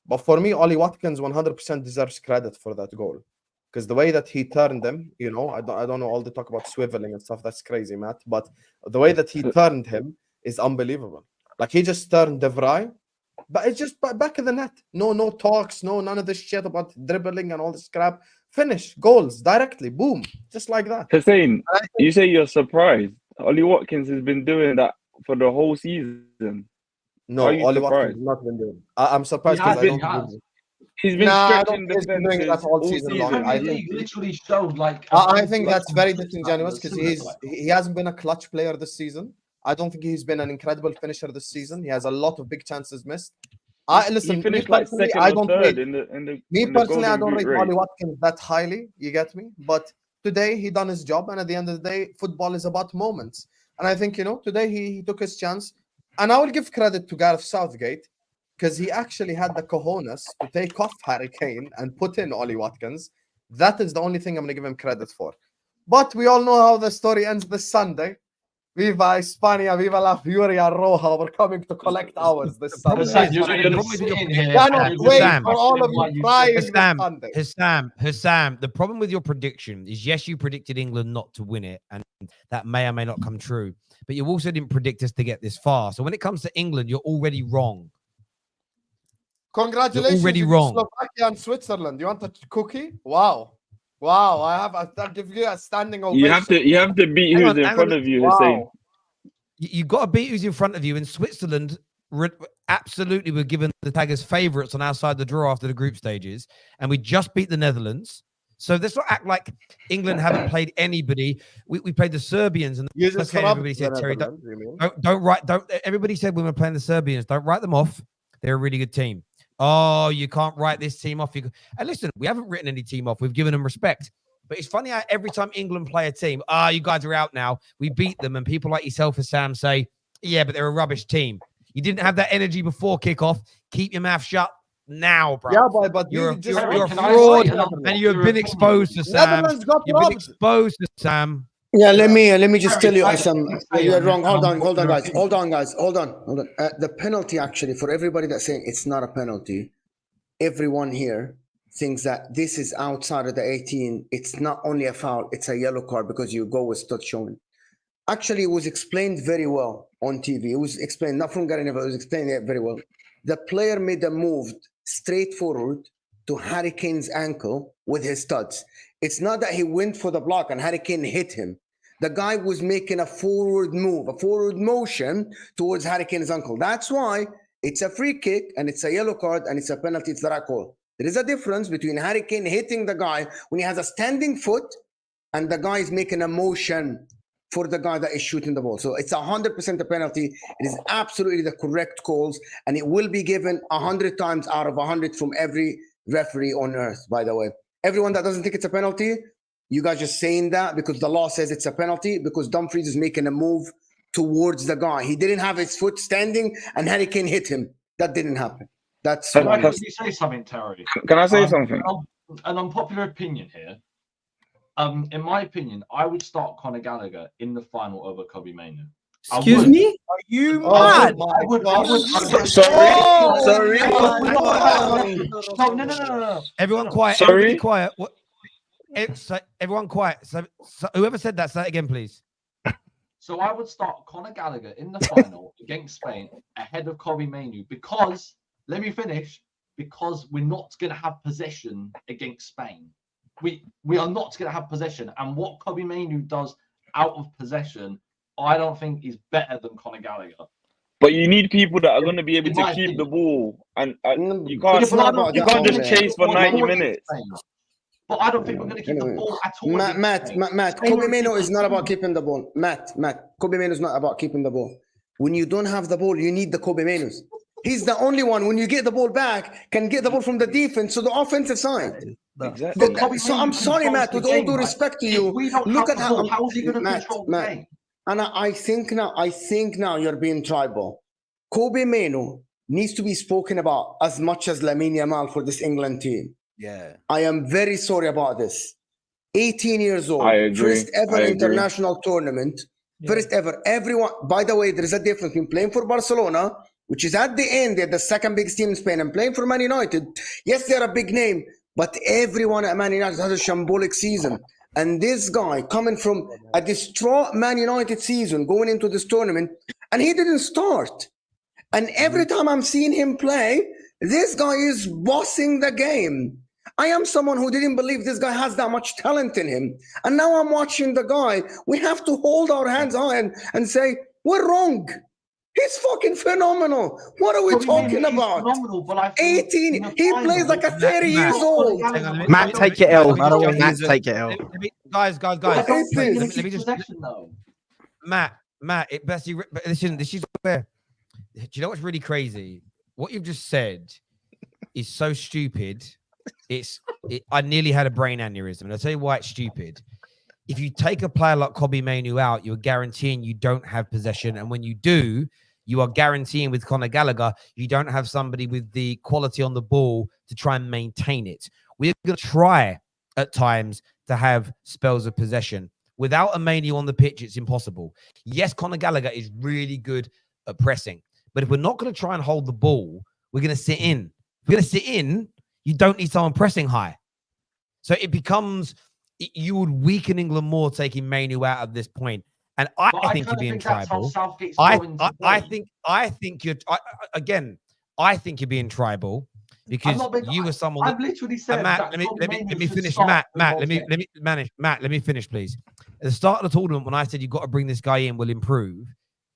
But for me, Ollie Watkins 100% deserves credit for that goal. Because the way that he turned him, you know, I don't know all the talk about swiveling and stuff. That's crazy, Matt. But the way that he turned him is unbelievable. Like he just turned De Vrij, but it's just back of the net. No talks, none of this shit about dribbling and all this crap. Finish, goals directly, boom, just like that. Hussein, you say you're surprised. Ollie Watkins has been doing that for the whole season. No, Are you Ollie Watkins surprised? has not been doing. I'm surprised He has because I been, don't. he believe it. He's been I stretching don't think he's been doing defenses that all all season season. long. I Premier think League literally showed like. I think that's very disingenuous because he hasn't been a clutch player this season. I don't think he's been an incredible finisher this season. He has a lot of big chances missed. Listen, He finished me like personally, second I or don't third rate, in the me in the personally, I Golden don't Boot rate Ollie race. Watkins that highly. You get me? But today he done his job, and at the end of the day, football is about moments. And I think today he took his chance. And I will give credit to Gareth Southgate because he actually had the cojones to take off Harry Kane and put in Ollie Watkins. That is the only thing I'm going to give him credit for. But we all know how the story ends this Sunday. Viva España, viva la Furia Roja. We're coming to collect ours this Sunday. Cannot wait for all of you crying this Sunday. Hussam, the problem with your prediction is, yes, you predicted England not to win it, and that may or may not come true. But you also didn't predict us to get this far. So when it comes to England, you're already wrong. Congratulations, you're already you wrong. Slovakia and Switzerland. You want a cookie? Wow. I'll give you a standing ovation. You have to beat who's in front of you, Hussein. You got to beat who's in front of you. In Switzerland, absolutely we're given the tag as favourites on our side of the draw after the group stages, and we just beat the Netherlands. So let's not act like England haven't played anybody. We played the Serbians, and that's what everybody said, Terry. Don't. Everybody said when we were playing the Serbians, don't write them off. They're a really good team. Oh, you can't write this team off. And listen, we haven't written any team off. We've given them respect. But it's funny how every time England play a team, you guys are out now. We beat them. And people like yourself and Sam say, yeah, but they're a rubbish team. You didn't have that energy before kickoff. Keep your mouth shut now, bro. Yeah, but you're a Can fraud, I say, and you've been exposed to Sam. You've been exposed to Sam. Yeah, let me just tell you, you're wrong. Hold on, guys. Hold on. The penalty, actually, for everybody that's saying it's not a penalty, everyone here thinks that this is outside of the 18. It's not only a foul, it's a yellow card because you go with touch showing. Actually, it was explained very well on TV. It was explained, not from Gary Neville, it was explained very well. The player made a move straight forward to Harry Kane's ankle with his studs. It's not that he went for the block and Harry Kane hit him. The guy was making a forward move, a forward motion towards Harry Kane's ankle. That's why it's a free kick and it's a yellow card and it's a penalty. It's the right call. There is a difference between Harry Kane hitting the guy when he has a standing foot and the guy is making a motion for the guy that is shooting the ball. So it's 100% a penalty. It is absolutely the correct calls, and it will be given 100 times out of 100 from every referee on earth, by the way. Everyone that doesn't think it's a penalty, you guys just saying that because the law says it's a penalty because Dumfries is making a move towards the guy. He didn't have his foot standing and Harry Kane hit him. That didn't happen. That's Can I say something, Terry? Can I say something? An unpopular opinion here. In my opinion, I would start Conor Gallagher in the final over Kobbie Mainoo. Excuse me? Are you mad? Sorry. No. Everyone quiet. Sorry? Everybody quiet. What? Everyone quiet. So whoever said that, say it again, please. So I would start Conor Gallagher in the final against Spain ahead of Kobbie Mainoo because, let me finish, because we're not going to have possession against Spain. We are not going to have possession. And what Kobbie Mainoo does out of possession, I don't think is better than Conor Gallagher. But you need people that are going to be able to keep the ball, and you can't just chase for 90 minutes. But I don't think we're going to keep the ball at all. Matt, Kobbie Mainoo is not about keeping the ball. Matt, Kobbie Mainoo is not about keeping the ball. When you don't have the ball, you need the Kobbie Mainoos. He's the only one, when you get the ball back, can get the ball from the defense to the offensive side. Exactly. So I'm sorry, Matt, with all due respect to you, look at how is he going to control the game? And I think now you're being tribal. Kobbie Mainoo needs to be spoken about as much as Lamine Yamal for this England team. Yeah. I am very sorry about this. 18 years old, I agree. first ever international tournament, first ever. Everyone, by the way, there is a difference between playing for Barcelona which is at the end, they're the second biggest team in Spain and playing for Man United. Yes, they're a big name, but everyone at Man United has a shambolic season. And this guy coming from a distraught Man United season, going into this tournament, and he didn't start. And every time I'm seeing him play, this guy is bossing the game. I am someone who didn't believe this guy has that much talent in him. And now I'm watching the guy. We have to hold our hands high and say, we're wrong. He's fucking phenomenal. What are we talking about? But I 18. He plays like a 30 years old. Matt, take your L. Matt, take your L. Guys. What is this? Let me just. Matt, this is where. Do you know what's really crazy? What you've just said is so stupid. I nearly had a brain aneurysm, and I'll tell you why it's stupid. If you take a player like Kobbie Mainoo out, you're guaranteeing you don't have possession, and when you do, you are guaranteeing with Conor Gallagher you don't have somebody with the quality on the ball to try and maintain it. We're going to try at times to have spells of possession. Without a Mainoo on the pitch, it's impossible. Yes, Conor Gallagher is really good at pressing, but if we're not going to try and hold the ball, we're going to sit in. If we're going to sit in, you don't need someone pressing high. So it becomes, you would weaken England more taking Mainoo out at this point. And I think you're being tribal. I think you're being tribal because you were someone. I've literally said. Matt, let me finish. Matt, let me finish, please. At the start of the tournament, when I said you've got to bring this guy in, will improve,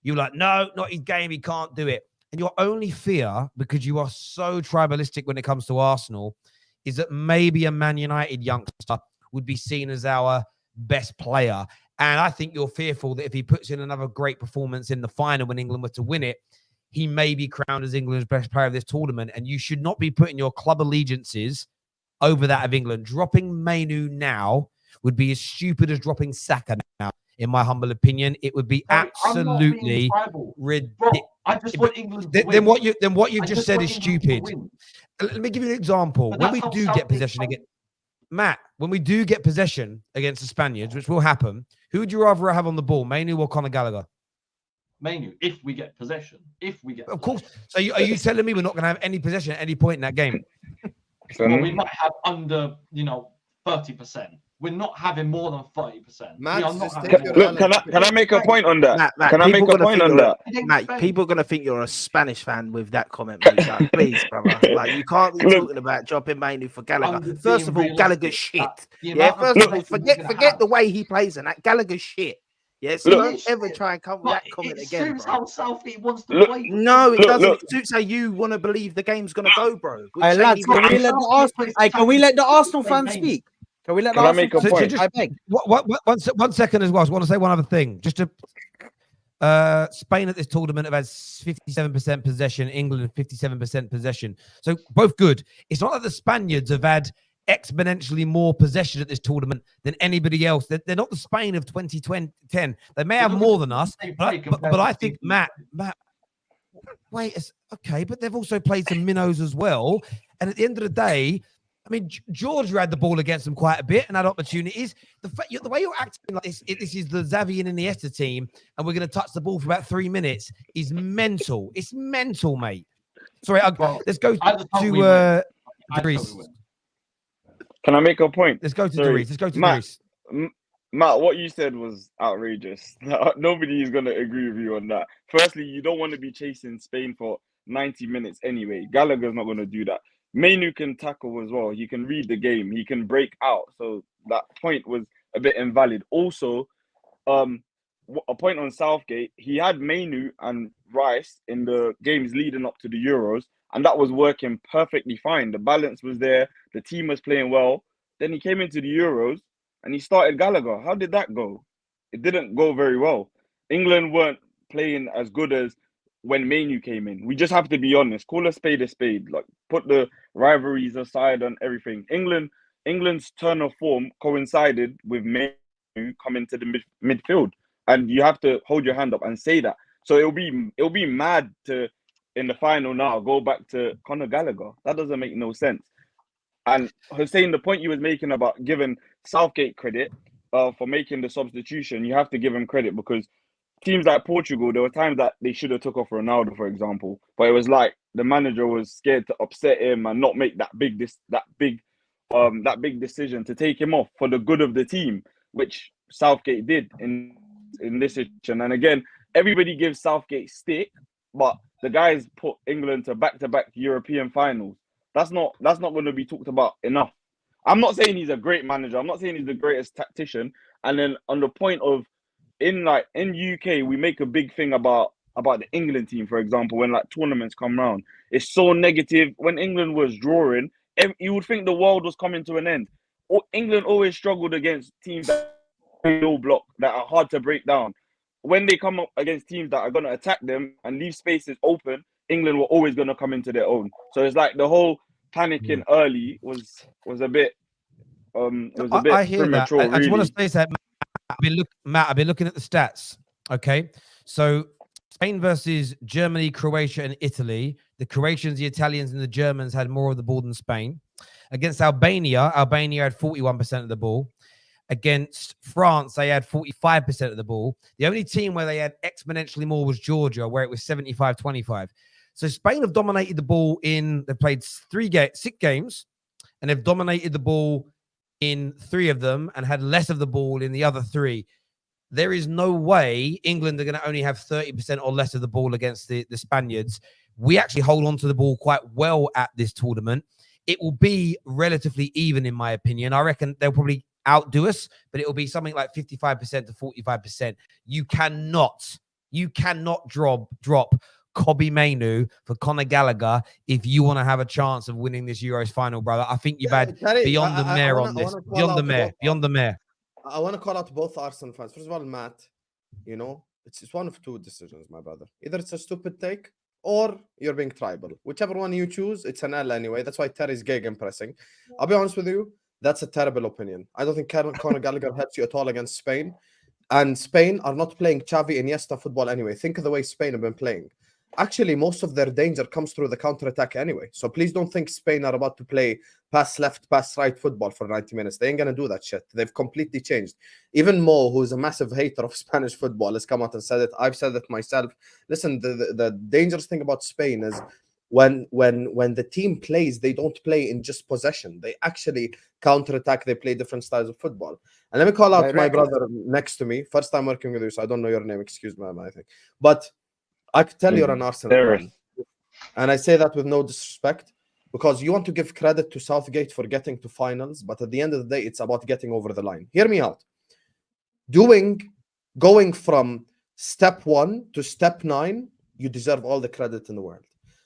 you were like, no, not his game. He can't do it. And your only fear, because you are so tribalistic when it comes to Arsenal, is that maybe a Man United youngster would be seen as our best player. And I think you're fearful that if he puts in another great performance in the final when England were to win it, he may be crowned as England's best player of this tournament. And you should not be putting your club allegiances over that of England. Dropping Mainoo now would be as stupid as dropping Saka now, in my humble opinion. It would be absolutely ridiculous. I just want England to then what you just said is stupid. Let me give you an example. When we do get possession again, Matt, when we do get possession against the Spaniards, which will happen, who would you rather have on the ball, Mainoo or Conor Gallagher? Mainoo, if we get possession. Of course. So are you telling me we're not going to have any possession at any point in that game? Well, we might have under, 30%. We're not having more than 30%. Can I make a point on that? Matt, can I make a point on that? Matt, people are going to think you're a Spanish fan with that comment, mate. Like, please, brother. Like, you can't be talking about dropping Mainoo for Gallagher. First of all, Gallagher's shit. First of all, forget the way he plays and that. Gallagher's shit. Yeah, so don't ever try and come with that comment again. It suits how Southgate wants to play. No, it doesn't. It suits how you want to believe the game's going to go, bro. Hey, lads, can we let the Arsenal fans speak? Can we let Can I make a point? I beg. One second as well. I want to say one other thing. Just to Spain at this tournament have had 57% possession, England 57% possession. So both good. It's not that the Spaniards have had exponentially more possession at this tournament than anybody else. They're not the Spain of 2010. They may have more than us, but I think Matt, wait, it's okay, but they've also played some minnows as well. And at the end of the day, I mean, Georgia had the ball against them quite a bit and had opportunities. The way you're acting like this is the Xavi and Iniesta team, and we're going to touch the ball for about 3 minutes, is mental. It's mental, mate. Sorry, let's go to Dries. Can I make a point? Let's go to Dries. Matt, what you said was outrageous. Nobody is going to agree with you on that. Firstly, you don't want to be chasing Spain for 90 minutes anyway. Gallagher's not going to do that. Mainoo can tackle as well. He can read the game. He can break out. So that point was a bit invalid. Also, a point on Southgate, he had Mainoo and Rice in the games leading up to the Euros, and that was working perfectly fine. The balance was there. The team was playing well. Then he came into the Euros and he started Gallagher. How did that go? It didn't go very well. England weren't playing as good as when Mainoo came in. We just have to be honest. Call a spade a spade. Like, put the rivalries aside and everything. England's turn of form coincided with Mainoo coming to the midfield, and you have to hold your hand up and say that. So it'll be mad to, in the final now, go back to Conor Gallagher. That doesn't make no sense. And Hussein, the point you was making about giving Southgate credit for making the substitution, you have to give him credit, because teams like Portugal, there were times that they should have took off Ronaldo, for example, but it was like the manager was scared to upset him and not make that big decision to take him off for the good of the team, which Southgate did in this situation. And again, everybody gives Southgate stick, but the guys put England to back-to-back European finals. That's not going to be talked about enough. I'm not saying he's a great manager. I'm not saying he's the greatest tactician. And then on the point of in UK, we make a big thing about the England team, for example, when like tournaments come round. It's so negative. When England was drawing, you would think the world was coming to an end. England always struggled against teams that are low block, that are hard to break down. When they come up against teams that are going to attack them and leave spaces open, England were always going to come into their own. So it's like the whole panicking early was a bit I hear premature. That. I just want to Really. say that Matt, I've been looking at the stats. Okay, so Spain versus Germany, Croatia, and Italy. The Croatians, the Italians, and the Germans had more of the ball than Spain. Against Albania had 41% of the ball. Against France, they had 45% of the ball. The only team where they had exponentially more was Georgia, where it was 75-25. So Spain have dominated the ball they played 6 games, and they've dominated the ball in 3 of them and had less of the ball in the other 3. There is no way England are going to only have 30% or less of the ball against the Spaniards. We actually hold on to the ball quite well at this tournament. It will be relatively even, in my opinion. I reckon they'll probably outdo us, but it will be something like 55% to 45%. You cannot drop Kobbie Mainoo for Conor Gallagher if you want to have a chance of winning this Euros final, brother. I think you've had beyond the mare on this. Beyond the mare. I want to call out both Arsenal fans. First of all, Matt, it's one of 2 decisions, my brother. Either it's a stupid take or you're being tribal. Whichever one you choose, it's an L anyway. That's why Terry's gegenpressing. I'll be honest with you, that's a terrible opinion. I don't think Conor Gallagher helps you at all against Spain. And Spain are not playing Xavi Iniesta football anyway. Think of the way Spain have been playing. Actually, most of their danger comes through the counter-attack anyway. So please don't think Spain are about to play pass left, pass right football for 90 minutes. They ain't going to do that shit. They've completely changed. Even Mo, who's a massive hater of Spanish football, has come out and said it. I've said it myself. Listen, the dangerous thing about Spain is when the team plays, they don't play in just possession. They actually counter-attack. They play different styles of football. And let me call out my brother next to me. First time working with you, so I don't know your name. Excuse me, I think. But I could tell you're an Arsenal fan. And I say that with no disrespect, because you want to give credit to Southgate for getting to finals, but at the end of the day, it's about getting over the line. Hear me out. Going from step 1 to step 9, you deserve all the credit in the world.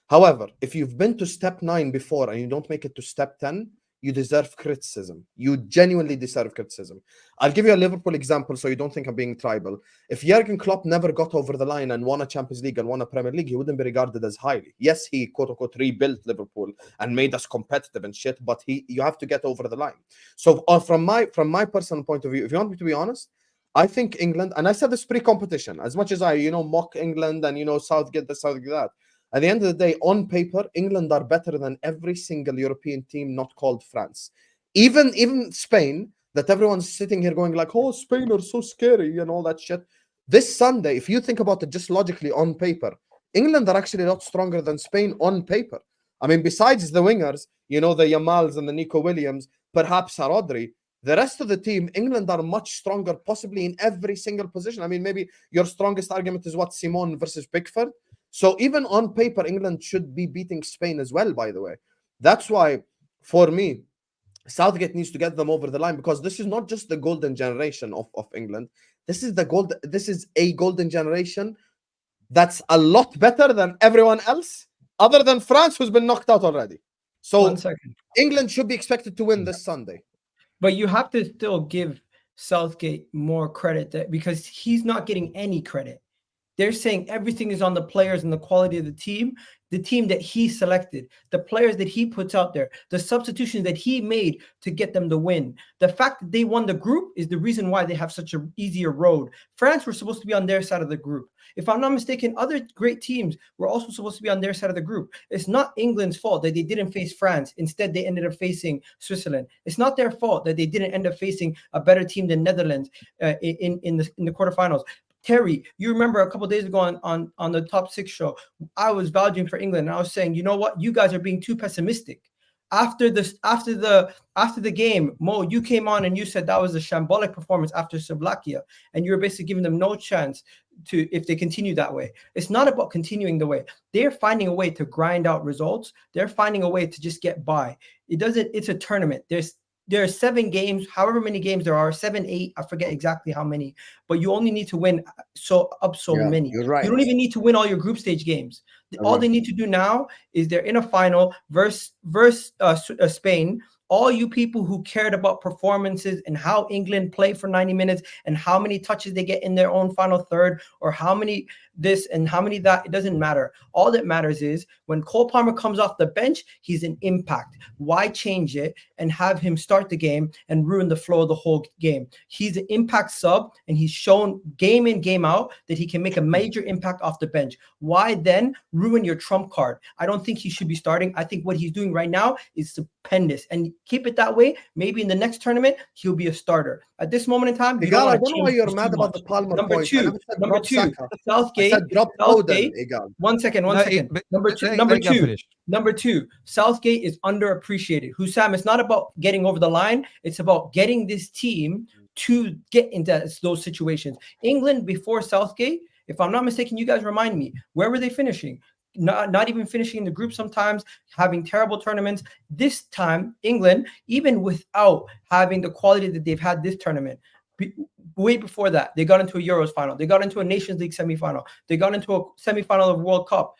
However, if you've been to step 9 before and you don't make it to step 10, you deserve criticism. You genuinely deserve criticism. I'll give you a Liverpool example so you don't think I'm being tribal. If Jurgen Klopp never got over the line and won a Champions League and won a Premier League, he wouldn't be regarded as highly. Yes, he quote-unquote rebuilt Liverpool and made us competitive and shit, but you have to get over the line. So from my personal point of view, if you want me to be honest, I think England, and I said this pre-competition, as much as I mock England and Southgate this, Southgate that, at the end of the day, on paper, England are better than every single European team not called France. Even Spain, that everyone's sitting here going like, oh, Spain are so scary and all that shit. This Sunday, if you think about it just logically on paper, England are actually a lot stronger than Spain on paper. I mean, besides the wingers, the Yamals and the Nico Williams, perhaps Rodri, the rest of the team, England are much stronger, possibly in every single position. I mean, maybe your strongest argument is what, Simon versus Pickford? So even on paper, England should be beating Spain as well, by the way. That's why, for me, Southgate needs to get them over the line, because this is not just the golden generation of England. This is a golden generation that's a lot better than everyone else, other than France, who's been knocked out already. So 1 second. England should be expected to win this Sunday. But you have to still give Southgate more credit because he's not getting any credit. They're saying everything is on the players and the quality of the team that he selected, the players that he puts out there, the substitutions that he made to get them the win. The fact that they won the group is the reason why they have such an easier road. France were supposed to be on their side of the group. If I'm not mistaken, other great teams were also supposed to be on their side of the group. It's not England's fault that they didn't face France. Instead, they ended up facing Switzerland. It's not their fault that they didn't end up facing a better team than Netherlands in the quarterfinals. Terry, you remember a couple of days ago on the Top 6 show, I was vouching for England, and I was saying, you know what, you guys are being too pessimistic. After the game, Mo, you came on and you said that was a shambolic performance after Slovakia, and you were basically giving them no chance to, if they continue that way. It's not about continuing the way. They're finding a way to grind out results. They're finding a way to just get by. It's a tournament. There are 7 games, however many games there are, 7, 8, I forget exactly how many, but you only need to win so many. You're right. You don't even need to win all your group stage games. All they need to do now is they're in a final versus Spain. All you people who cared about performances and how England play for 90 minutes and how many touches they get in their own final third, or how many this and how many that, it doesn't matter. All that matters is when Cole Palmer comes off the bench, he's an impact. Why change it and have him start the game and ruin the flow of the whole game? He's an impact sub, and he's shown game in, game out that he can make a major impact off the bench. Why then ruin your trump card? I don't think he should be starting. I think what he's doing right now is stupendous, and keep it that way. Maybe in the next tournament, he'll be a starter. At this moment in time, you I don't don't know why you're mad about the Palmer Number point. two, Southgate. Drop Southgate. Foden, One second. Number two, Southgate is underappreciated. Hussam, it's not about getting over the line. It's about getting this team to get into those situations. England before Southgate, if I'm not mistaken, you guys remind me, where were they finishing? Not even finishing in the group sometimes, having terrible tournaments. This time, England, even without having the quality that they've had this tournament, way before that, they got into a Euros final. They got into a Nations League semifinal. They got into a semifinal of World Cup.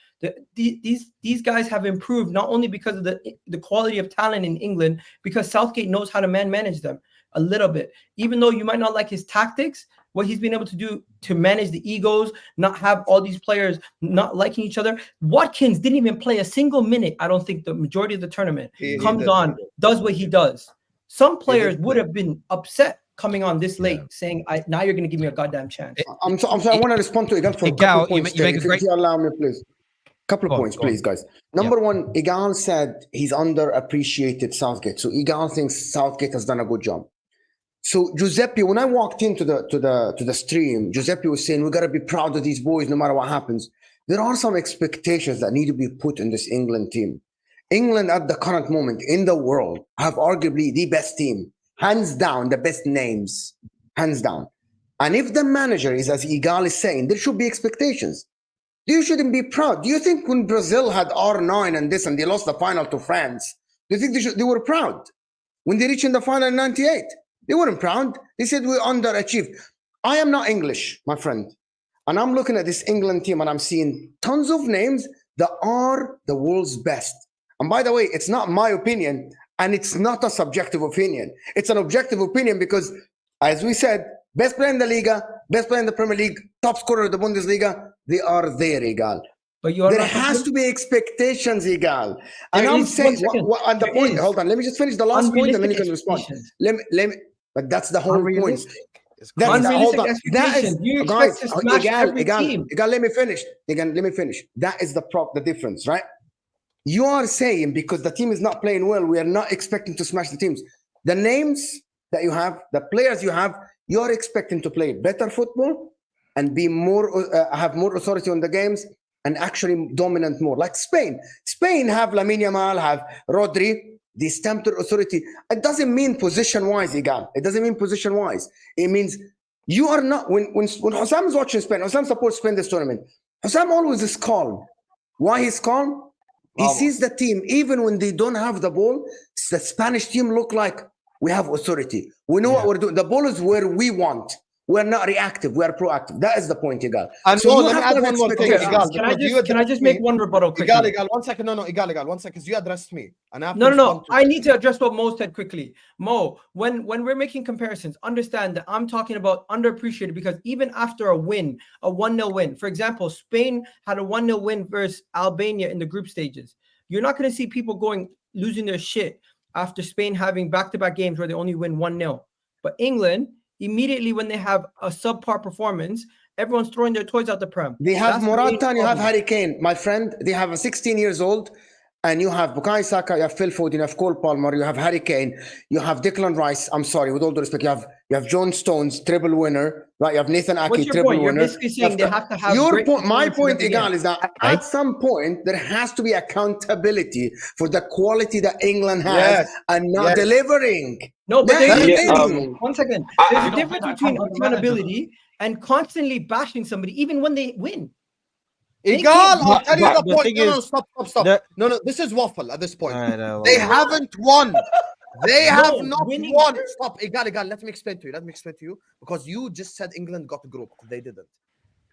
These guys have improved not only because of the quality of talent in England, because Southgate knows how to manage them a little bit. Even though you might not like his tactics, what he's been able to do to manage the egos, not have all these players not liking each other. Watkins didn't even play a single minute, I don't think, the majority of the tournament. Comes on, does what he does. Some players would have been upset coming on this late, saying, now you're going to give me a goddamn chance. I'm sorry, I want to respond to Igal for a couple of points. If you allow me, please. Couple of points, please, guys. Number one, Igal said he's underappreciated Southgate. So Igal thinks Southgate has done a good job. So Giuseppe, when I walked into the stream, Giuseppe was saying, we got to be proud of these boys no matter what happens. There are some expectations that need to be put in this England team. England at the current moment in the world have arguably the best team. Hands down, the best names. Hands down. And if the manager is, as Igal is saying, there should be expectations. You shouldn't be proud. Do you think when Brazil had R9 and this and they lost the final to France, do you think they were proud? When they reached in the final in 98, they weren't proud. They said we underachieved. I am not English, my friend. And I'm looking at this England team and I'm seeing tons of names that are the world's best. And by the way, it's not my opinion and it's not a subjective opinion. It's an objective opinion because, as we said, best player in the Liga, best player in the Premier League, top scorer of the Bundesliga, they are there, Igal. But there has to be expectations, Igal. And I'm saying, and the point, hold on, let me just finish the last point and then you can respond. Let me, but that's the whole point. That's the, hold on. That is, guys, Igal, let me finish. Again, let me finish. That is the difference, right? You are saying because the team is not playing well, we are not expecting to smash the teams. The names that you have, the players you have, you're expecting to play better football and be more, have more authority on the games and actually dominant more. Like Spain. Spain have Lamine Yamal, have Rodri. They stamp their authority. It doesn't mean position-wise, Igal. It doesn't mean position-wise. It means you are not, when Hussam is watching Spain, Hussam supports Spain this tournament. Hussam always is calm. Why he's calm? He sees the team, even when they don't have the ball, the Spanish team look like we have authority. We know what we're doing. The ball is where we want. We're not reactive. We're proactive. That is the point, Igal. And so let me add one more thing, Igal. Can I just make one rebuttal quickly? Igal, 1 second. No, Igal, 1 second. You addressed me. And No. I need to address what Mo said quickly. Mo, when we're making comparisons, understand that I'm talking about underappreciated because even after a win, a 1-0 win, for example, Spain had a 1-0 win versus Albania in the group stages. You're not going to see people losing their shit after Spain having back-to-back games where they only win 1-0. But England, immediately when they have a subpar performance, everyone's throwing their toys out the pram. They have Morata and you have Harry Kane, my friend. They have a 16 years old and you have Bukayo Saka, you have Phil Foden, you have Cole Palmer, you have Harry Kane, you have Declan Rice. I'm sorry, with all due respect, you have John Stones, treble winner, right? You have Nathan Ake, What's your treble point? You're winner. basically saying they have to have your great point. My performances point, every game. Igal, is that at some point there has to be accountability for the quality that England has Yes. and not Yes. delivering. No, but There there's Yeah, one second. I There's a don't difference think that between comes from the manager. accountability and constantly bashing somebody, even when they win. Egal, I'll tell you but the the point. thing No, is, stop. the- No, this is waffle at this point. No, They haven't won. They have not winning- won. Stop, Egal. Let me explain to you. Because you just said England got grouped. They didn't.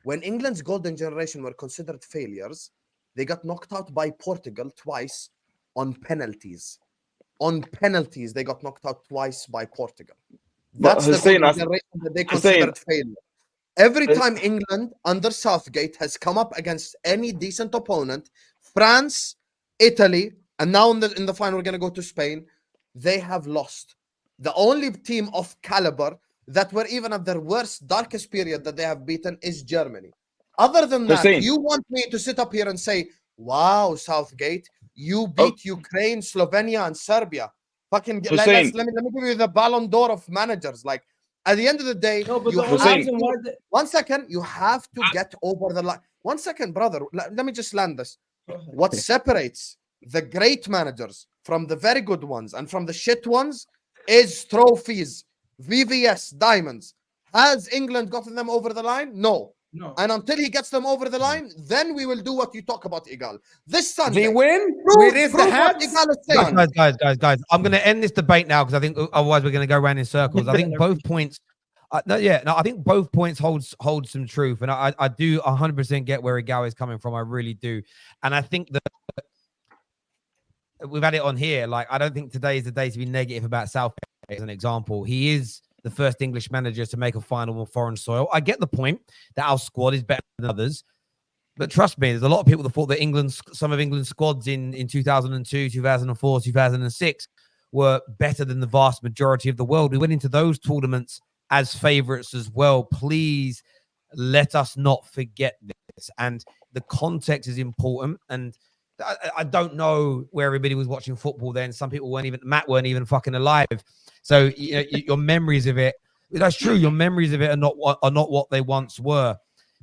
When England's golden generation were considered failures, they got knocked out by Portugal twice on penalties. They got knocked out twice by Portugal. But That's Hussein, the golden I- generation that they Hussein- considered failure. Every time England under Southgate has come up against any decent opponent, France, Italy, and now in the final we're going to go to Spain, they have lost. The only team of caliber that were even at their worst, darkest period that they have beaten is Germany. Other than that, Hussein. you want me to sit up here and say, wow, Southgate, you beat Ukraine, Slovenia, and Serbia. Fucking Hussein. let me give you the Ballon d'Or of managers. Like, at the end of the day, No, but you the only have reason to- why the- one second, you have to get over the line. 1 second, brother. Let me just land this. What separates the great managers from the very good ones and from the shit ones is trophies, VVS, diamonds. Has England gotten them over the line? No. No. And until he gets them over the line, then we will do what you talk about, Igal. This Sunday, They win. prove, We raise the prove what hats. Igal is saying. Guys. I'm going to end this debate now because I think otherwise we're going to go around in circles. I think both points. I think both points hold some truth, and I do 100% get where Igal is coming from. I really do, and I think that we've had it on here. Like, I don't think today is the day to be negative about Southgate. As an example, he is the first English manager to make a final on foreign soil. I get the point that our squad is better than others. But trust me, there's a lot of people that thought that some of England's squads in 2002, 2004, 2006 were better than the vast majority of the world. We went into those tournaments as favourites as well. Please let us not forget this. And the context is important. And I don't know where everybody was watching football then. Some people weren't even fucking alive. So your memories of it, that's true. Your memories of it are not what they once were.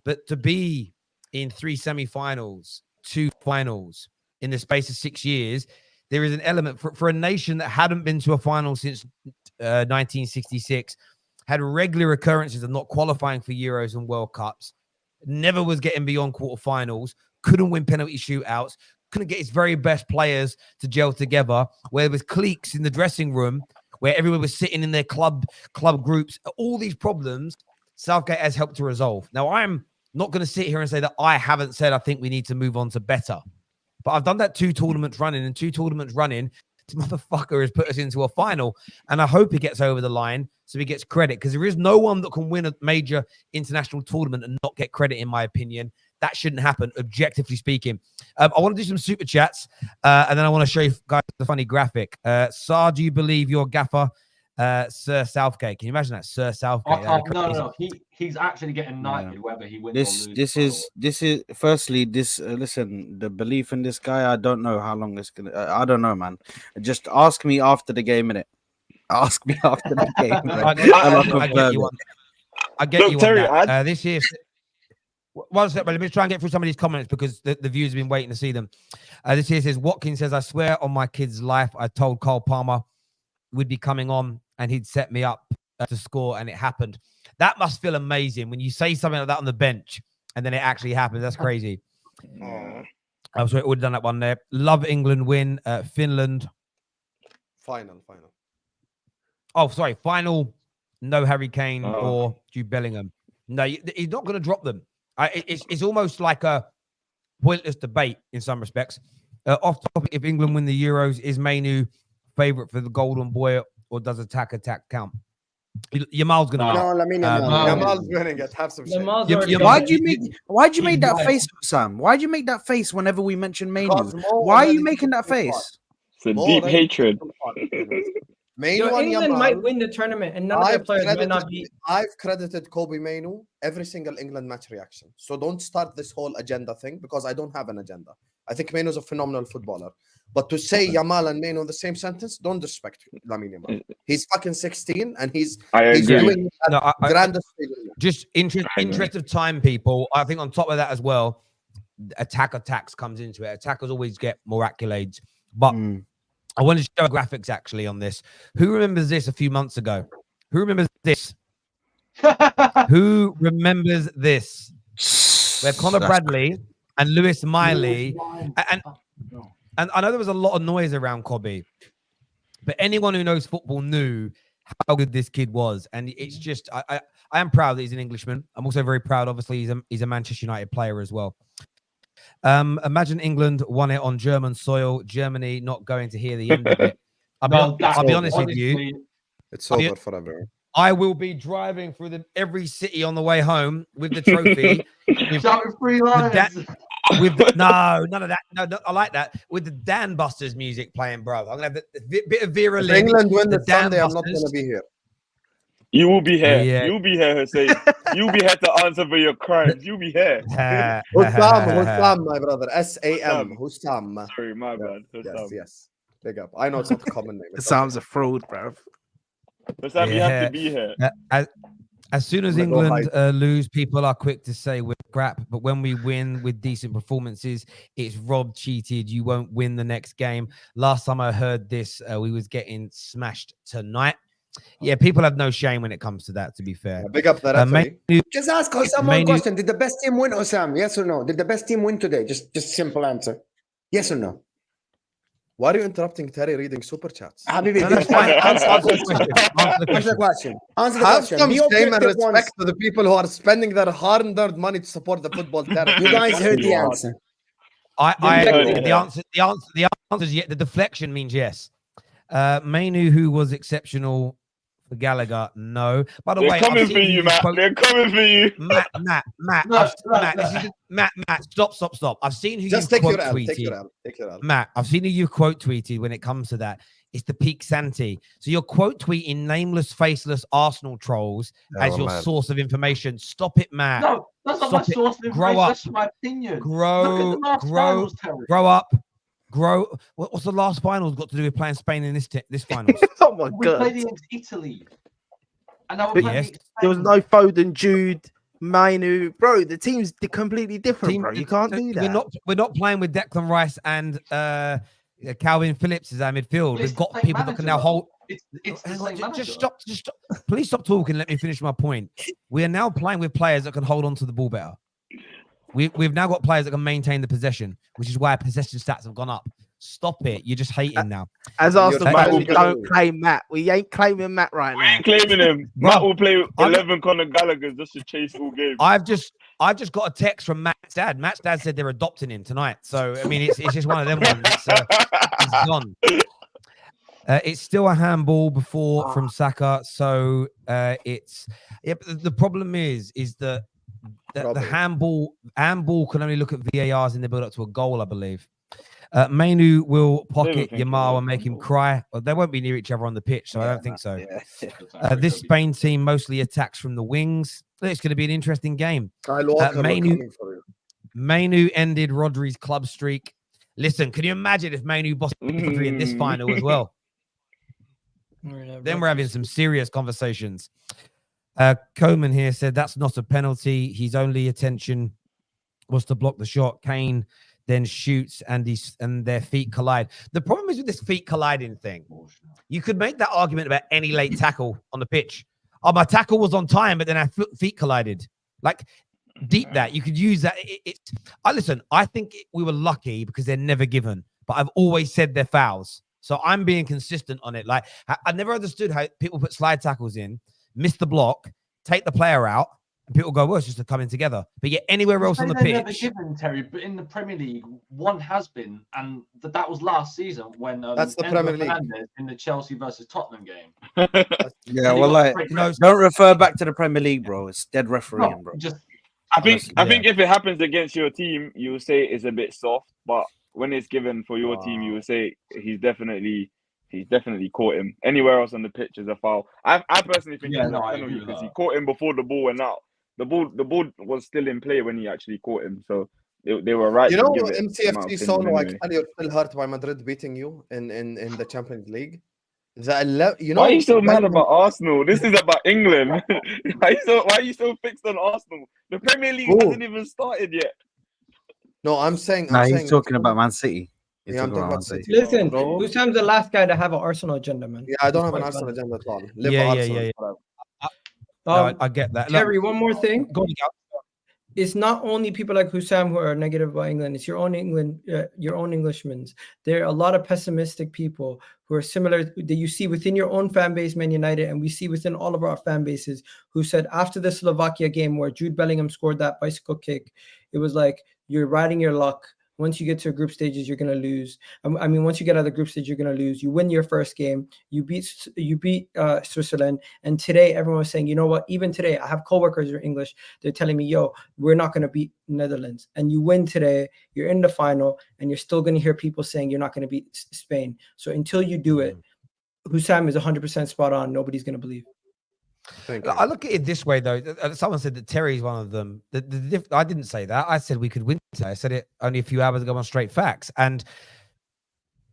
But to be in 3 semi-finals, 2 finals in the space of 6 years, there is an element for a nation that hadn't been to a final since 1966, had regular occurrences of not qualifying for Euros and World Cups, never was getting beyond quarterfinals, couldn't win penalty shootouts, couldn't get its very best players to gel together, where there was cliques in the dressing room, where everyone was sitting in their club groups. All these problems, Southgate has helped to resolve. Now, I'm not going to sit here and say that I haven't said I think we need to move on to better. But I've done that 2 tournaments running, and 2 tournaments running, this motherfucker has put us into a final. And I hope he gets over the line so he gets credit, because there is no one that can win a major international tournament and not get credit, in my opinion. That shouldn't happen, objectively speaking. I want to do some super chats, and then I want to show you guys the funny graphic. Saad, do you believe your gaffer, Sir Southgate? Can you imagine that, Sir Southgate? No. He's actually getting knighted whether he wins or loses. This is firstly this. Listen, the belief in this guy. I don't know how long it's gonna. I don't know, man. Just ask me after the game, innit? Ask me after the game. I get you on Terry, that. This year. One second, but let me try and get through some of these comments because the viewers have been waiting to see them. This here says, Watkins says, I swear on my kid's life, I told Cole Palmer we'd be coming on and he'd set me up to score, and it happened. That must feel amazing when you say something like that on the bench and then it actually happens. That's crazy. I was would have done that one there. Love England win. Finland. Final. Oh, sorry. Final. No Harry Kane or Jude Bellingham. No, he's not going to drop them. It's almost like a pointless debate in some respects. Off topic, if England win the Euros, is Mainoo favourite for the Golden Boy, or does attack count? Yamal's going to win. No, Lamine Yamal's winning it. Have some shit. Why'd you make that face, Sam? Why'd you make that face whenever we mention Mainoo? Why are you making that face? It's a deep hatred. England might win the tournament, and none of their players might not be. I've credited Kobe Mainoo every single England match reaction. So don't start this whole agenda thing, because I don't have an agenda. I think Mainoo's a phenomenal footballer. But to say Yamal and Mainoo in the same sentence, don't disrespect Lamine Yamal. He's fucking 16 and he's agree. doing it at No, grandest. just interest of time, people. I think on top of that as well, attacks comes into it. Attackers always get more accolades. But I wanted to show graphics actually on this. Who remembers this a few months ago? Who remembers this? Who remembers this? Where Conor Bradley and Lewis Miley, and I know there was a lot of noise around Kobe, but anyone who knows football knew how good this kid was. And it's just, I am proud that he's an Englishman. I'm also very proud, obviously, he's a Manchester United player as well. Imagine England won it on German soil, Germany not going to hear the end of it. I'll be honest with you. It's over forever. I will be driving through every city on the way home with the trophy. Shouting 3 lines. No, none of that. No, I like that. With the Dan Busters music playing, bro. I'm gonna have the bit of Vera Lynn. If England win the Dan Sunday, I'm not Busters. gonna be here. You will be here. Yeah. You'll be here, Hussein. You'll be here to answer for your crimes. You'll be here. Hussam, my brother. SAM. Hussam. Sorry, my bad. Yes. Big up. I know it's not a common name. Sam's a fraud, bro. Hussam, you have to be here. As soon as England lose, people are quick to say we're crap. But when we win with decent performances, it's Rob cheated. You won't win the next game. Last time I heard this, we was getting smashed tonight. Yeah, people have no shame when it comes to that, to be fair. Big up that. Just ask Osam one question. Did the best team win, Osam? Yes or no? Did the best team win today? Just simple answer. Yes or no? Why are you interrupting Terry reading super chats? Habibi, answer the question. Have some shame and respect to the people who are spending their hard-earned money to support the football. You guys heard the answer. The answer is yes. The deflection means yes. Mainoo, who was exceptional for Gallagher, no. By the way, they're coming for you, Matt. They're coming for you. Matt, stop. I've seen who just you take quote your tweeted. Take your L. Matt, I've seen who you quote tweeted when it comes to that. It's the peak Santi. So you're quote tweeting nameless, faceless Arsenal trolls as your source of information. Stop it, Matt. No, that's not my source of information. Grow up. That's my opinion. Grow up. What's the last finals got to do with playing Spain in this finals? Oh my we god! played against Italy, and now we're playing there was no Foden, Jude, Mainoo, bro. The team's completely different, bro. You can't do that. We're not playing with Declan Rice and Calvin Phillips as our midfield. We've got people that can now hold. Just stop. Please stop talking. Let me finish my point. We are now playing with players that can hold on to the ball better. We've now got players that can maintain the possession, which is why possession stats have gone up. Stop it. You're just hating now. As Arsenal fans, we don't claim Matt. We ain't claiming Matt right now. We ain't claiming him. Matt will play 11 Conor Gallagher just to chase all games. I've just got a text from Matt's dad. Matt's dad said they're adopting him tonight. So, I mean, it's just one of them ones. It's gone. It's still a handball from Saka. So the problem is that the handball can only look at VARs in the build up to a goal, I believe. Mainoo will pocket Yamal and make him cry. Well, they won't be near each other on the pitch, so I don't think so. This Spain team mostly attacks from the wings. It's going to be an interesting game. Mainoo ended Rodri's club streak. Listen, can you imagine if Mainoo bossed Rodri in this final as well? Then we're having some serious conversations. Coleman here said that's not a penalty. His only intention was to block the shot. Kane then shoots and their feet collide. The problem is with this feet colliding thing. You could make that argument about any late tackle on the pitch. Oh, my tackle was on time, but then our feet collided. Like deep that you could use that. Listen. I think we were lucky because they're never given. But I've always said they're fouls, so I'm being consistent on it. Like I never understood how people put slide tackles in, miss the block, take the player out. People go, well, it's just a coming together. But yet anywhere else on the pitch. Never given, Terry, but in the Premier League, one has been. And that was last season when that's the Premier League in the Chelsea versus Tottenham game. Yeah, well, don't refer back to the Premier League, bro. It's dead refereeing, bro. I think if it happens against your team, you will say it's a bit soft. But when it's given for your team, you will say he's definitely caught him. Anywhere else on the pitch is a foul. I personally think it's not a penalty because he caught him before the ball went out. The ball was still in play when he actually caught him. So they were right You to know, give it. in my MCFC opinion, solo, I anyway. can tell you're still hurt by Madrid beating you in the Champions League. You Why are know, you so mad Bellingham- about Arsenal? This is about England. Why are you so fixed on Arsenal? The Premier League Who? hasn't even started yet. No, I'm saying. Nah, he's talking about Man City. He's Yeah, I'm talking about Man City. Listen, Bro. Husam's the last guy to have an Arsenal agenda, man. Yeah, I don't He's have an quite Arsenal valid. agenda at all. Live Yeah, Arsenal. yeah. forever. No, I get that. Look, Terry, one more thing. go on, Gal. It's not only people like Hussam who are negative about England. It's your own Englishmen. There are a lot of pessimistic people who are similar that you see within your own fan base, Man United, and we see within all of our fan bases who said after the Slovakia game where Jude Bellingham scored that bicycle kick, it was like you're riding your luck. Once you get to group stages, you're going to lose. I mean, once you get out of the group stage, you're going to lose. You win your first game. You beat Switzerland. And today, everyone was saying, you know what? Even today, I have coworkers who are English. They're telling me, yo, we're not going to beat Netherlands. And you win today. You're in the final. And you're still going to hear people saying you're not going to beat Spain. So until you do it, Hussam is 100% spot on. Nobody's going to believe. I look at it this way, though. Someone said that Terry's one of them. I didn't say that. I said we could win today. I said it only a few hours ago on Straight Facts. And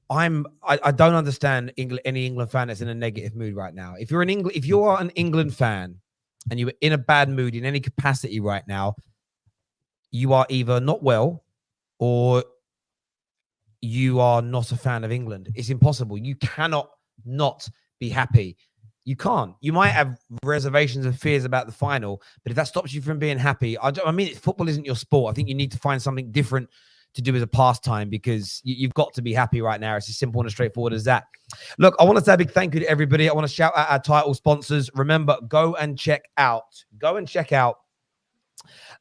I don't understand any England fan that's in a negative mood right now. If you are an England fan and you're in a bad mood in any capacity right now, you are either not well or you are not a fan of England. It's impossible. You cannot not be happy. You can't. You might have reservations and fears about the final, but if that stops you from being happy, I mean, football isn't your sport. I think you need to find something different to do as a pastime because you've got to be happy right now. It's as simple and as straightforward as that. Look, I want to say a big thank you to everybody. I want to shout out our title sponsors. Remember, go and check out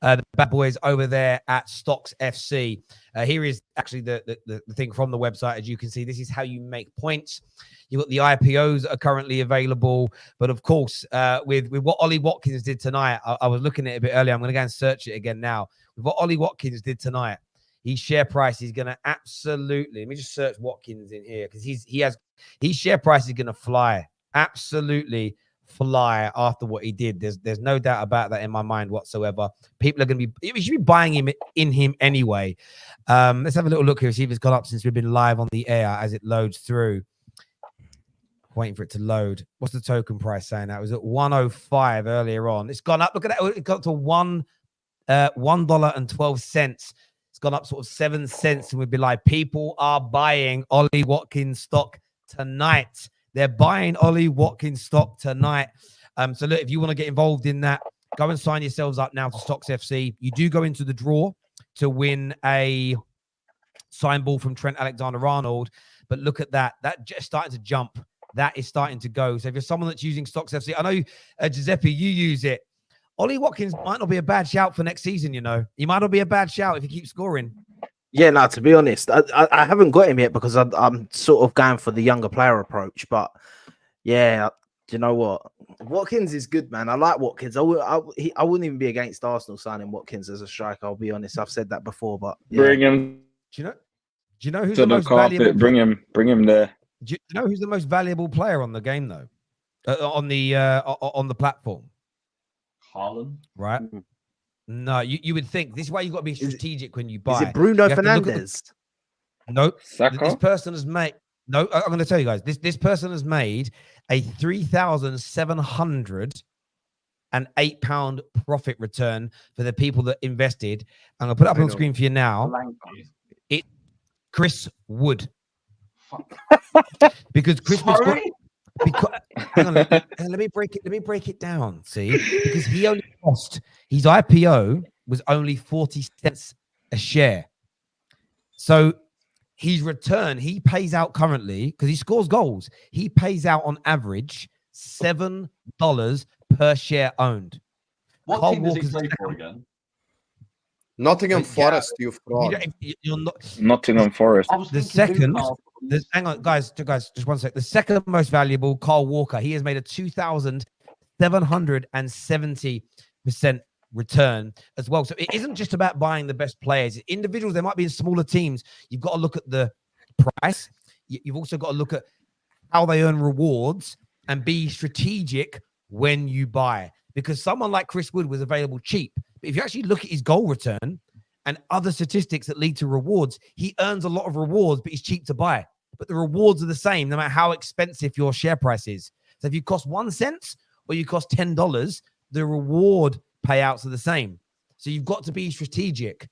the bad boys over there at StocksFC. Here is actually the thing from the website. As you can see, this is how you make points. You've got the IPOs that are currently available. But of course, with what Ollie Watkins did tonight, I was looking at it a bit earlier. I'm going to go and search it again now. With what Ollie Watkins did tonight, his share price is going to absolutely, let me just search Watkins in here because his share price is going to fly. Absolutely fly after what he did. There's no doubt about that in my mind whatsoever. People are going to be, we should be buying him anyway. Let's have a little look here, see if it's gone up since we've been live on the air as it loads through. Waiting for it to load. What's the token price saying that? It was at 105 earlier on. It's gone up. Look at that. It got to $1.12. It's gone up sort of 7 cents. And we'd be like, people are buying Ollie Watkins stock tonight. They're buying Ollie Watkins stock tonight. So look, if you want to get involved in that, go and sign yourselves up now to StocksFC. You do go into the draw to win a sign ball from Trent Alexander-Arnold. But look at that. That just starting to jump. That is starting to go. So if you're someone that's using StocksFC, I know, Giuseppe, you use it. Ollie Watkins might not be a bad shout for next season, you know. He might not be a bad shout if he keeps scoring. Yeah, no, to be honest, I haven't got him yet because I'm sort of going for the younger player approach. But yeah, do you know what? Watkins is good, man. I like Watkins. I wouldn't even be against Arsenal signing Watkins as a striker. I'll be honest. I've said that before, but yeah. Bring him Do you know who's to the the most valuable? carpet. Bring him there. Do you know who's the most valuable player on the game though? On the platform, Haaland. right? No, you would think this is why you've got to be strategic when you buy. Is it Bruno You have to look at Fernandes? No, Saka? this person has made. No, I'm going to tell you guys. This person has made a £3,708 profit return for the people that invested. I'm going to put it up on the screen for you now. It's Chris Wood. Because Chris Wood's got, because hang on, let me break it down. See, because he only cost his IPO was only 40 cents a share. So his return, he pays out currently because he scores goals. He pays out on average $7 per share owned. What Carl team does he Walker's play for again? Nottingham Yeah. Forest, you fraud. You're not, Nottingham Forest. I was the thinking second, Newcastle. hang on, guys, just 1 sec. The second most valuable, Carl Walker. He has made a 2,770% return as well. So it isn't just about buying the best players. Individuals, they might be in smaller teams. You've got to look at the price. You've also got to look at how they earn rewards and be strategic when you buy. Because someone like Chris Wood was available cheap. But if you actually look at his goal return and other statistics that lead to rewards. He earns a lot of rewards, but he's cheap to buy. But the rewards are the same, no matter how expensive your share price is. So if you cost 1 cent or you cost $10, the reward payouts are the same. So you've got to be strategic.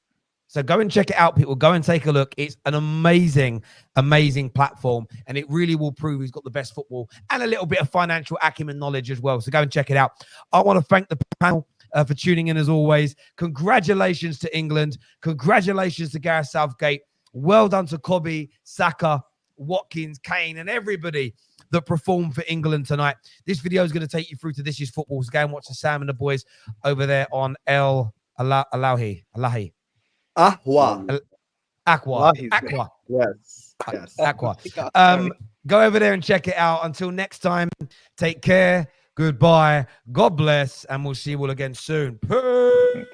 So go and check it out, people. Go and take a look. It's an amazing, amazing platform, and it really will prove he's got the best football and a little bit of financial acumen knowledge as well. So go and check it out. I want to thank the panel for tuning in as always. Congratulations to England. Congratulations to Gareth Southgate. Well done to Kobe, Saka, Watkins, Kane, and everybody that performed for England tonight. This video is going to take you through to This Is Football. So go and watch the Sam and the boys over there on Alahi. Ahwa. Aqua. Yes. Aqua. Go over there and check it out. Until next time, take care. Goodbye. God bless. And we'll see you all again soon. Peace.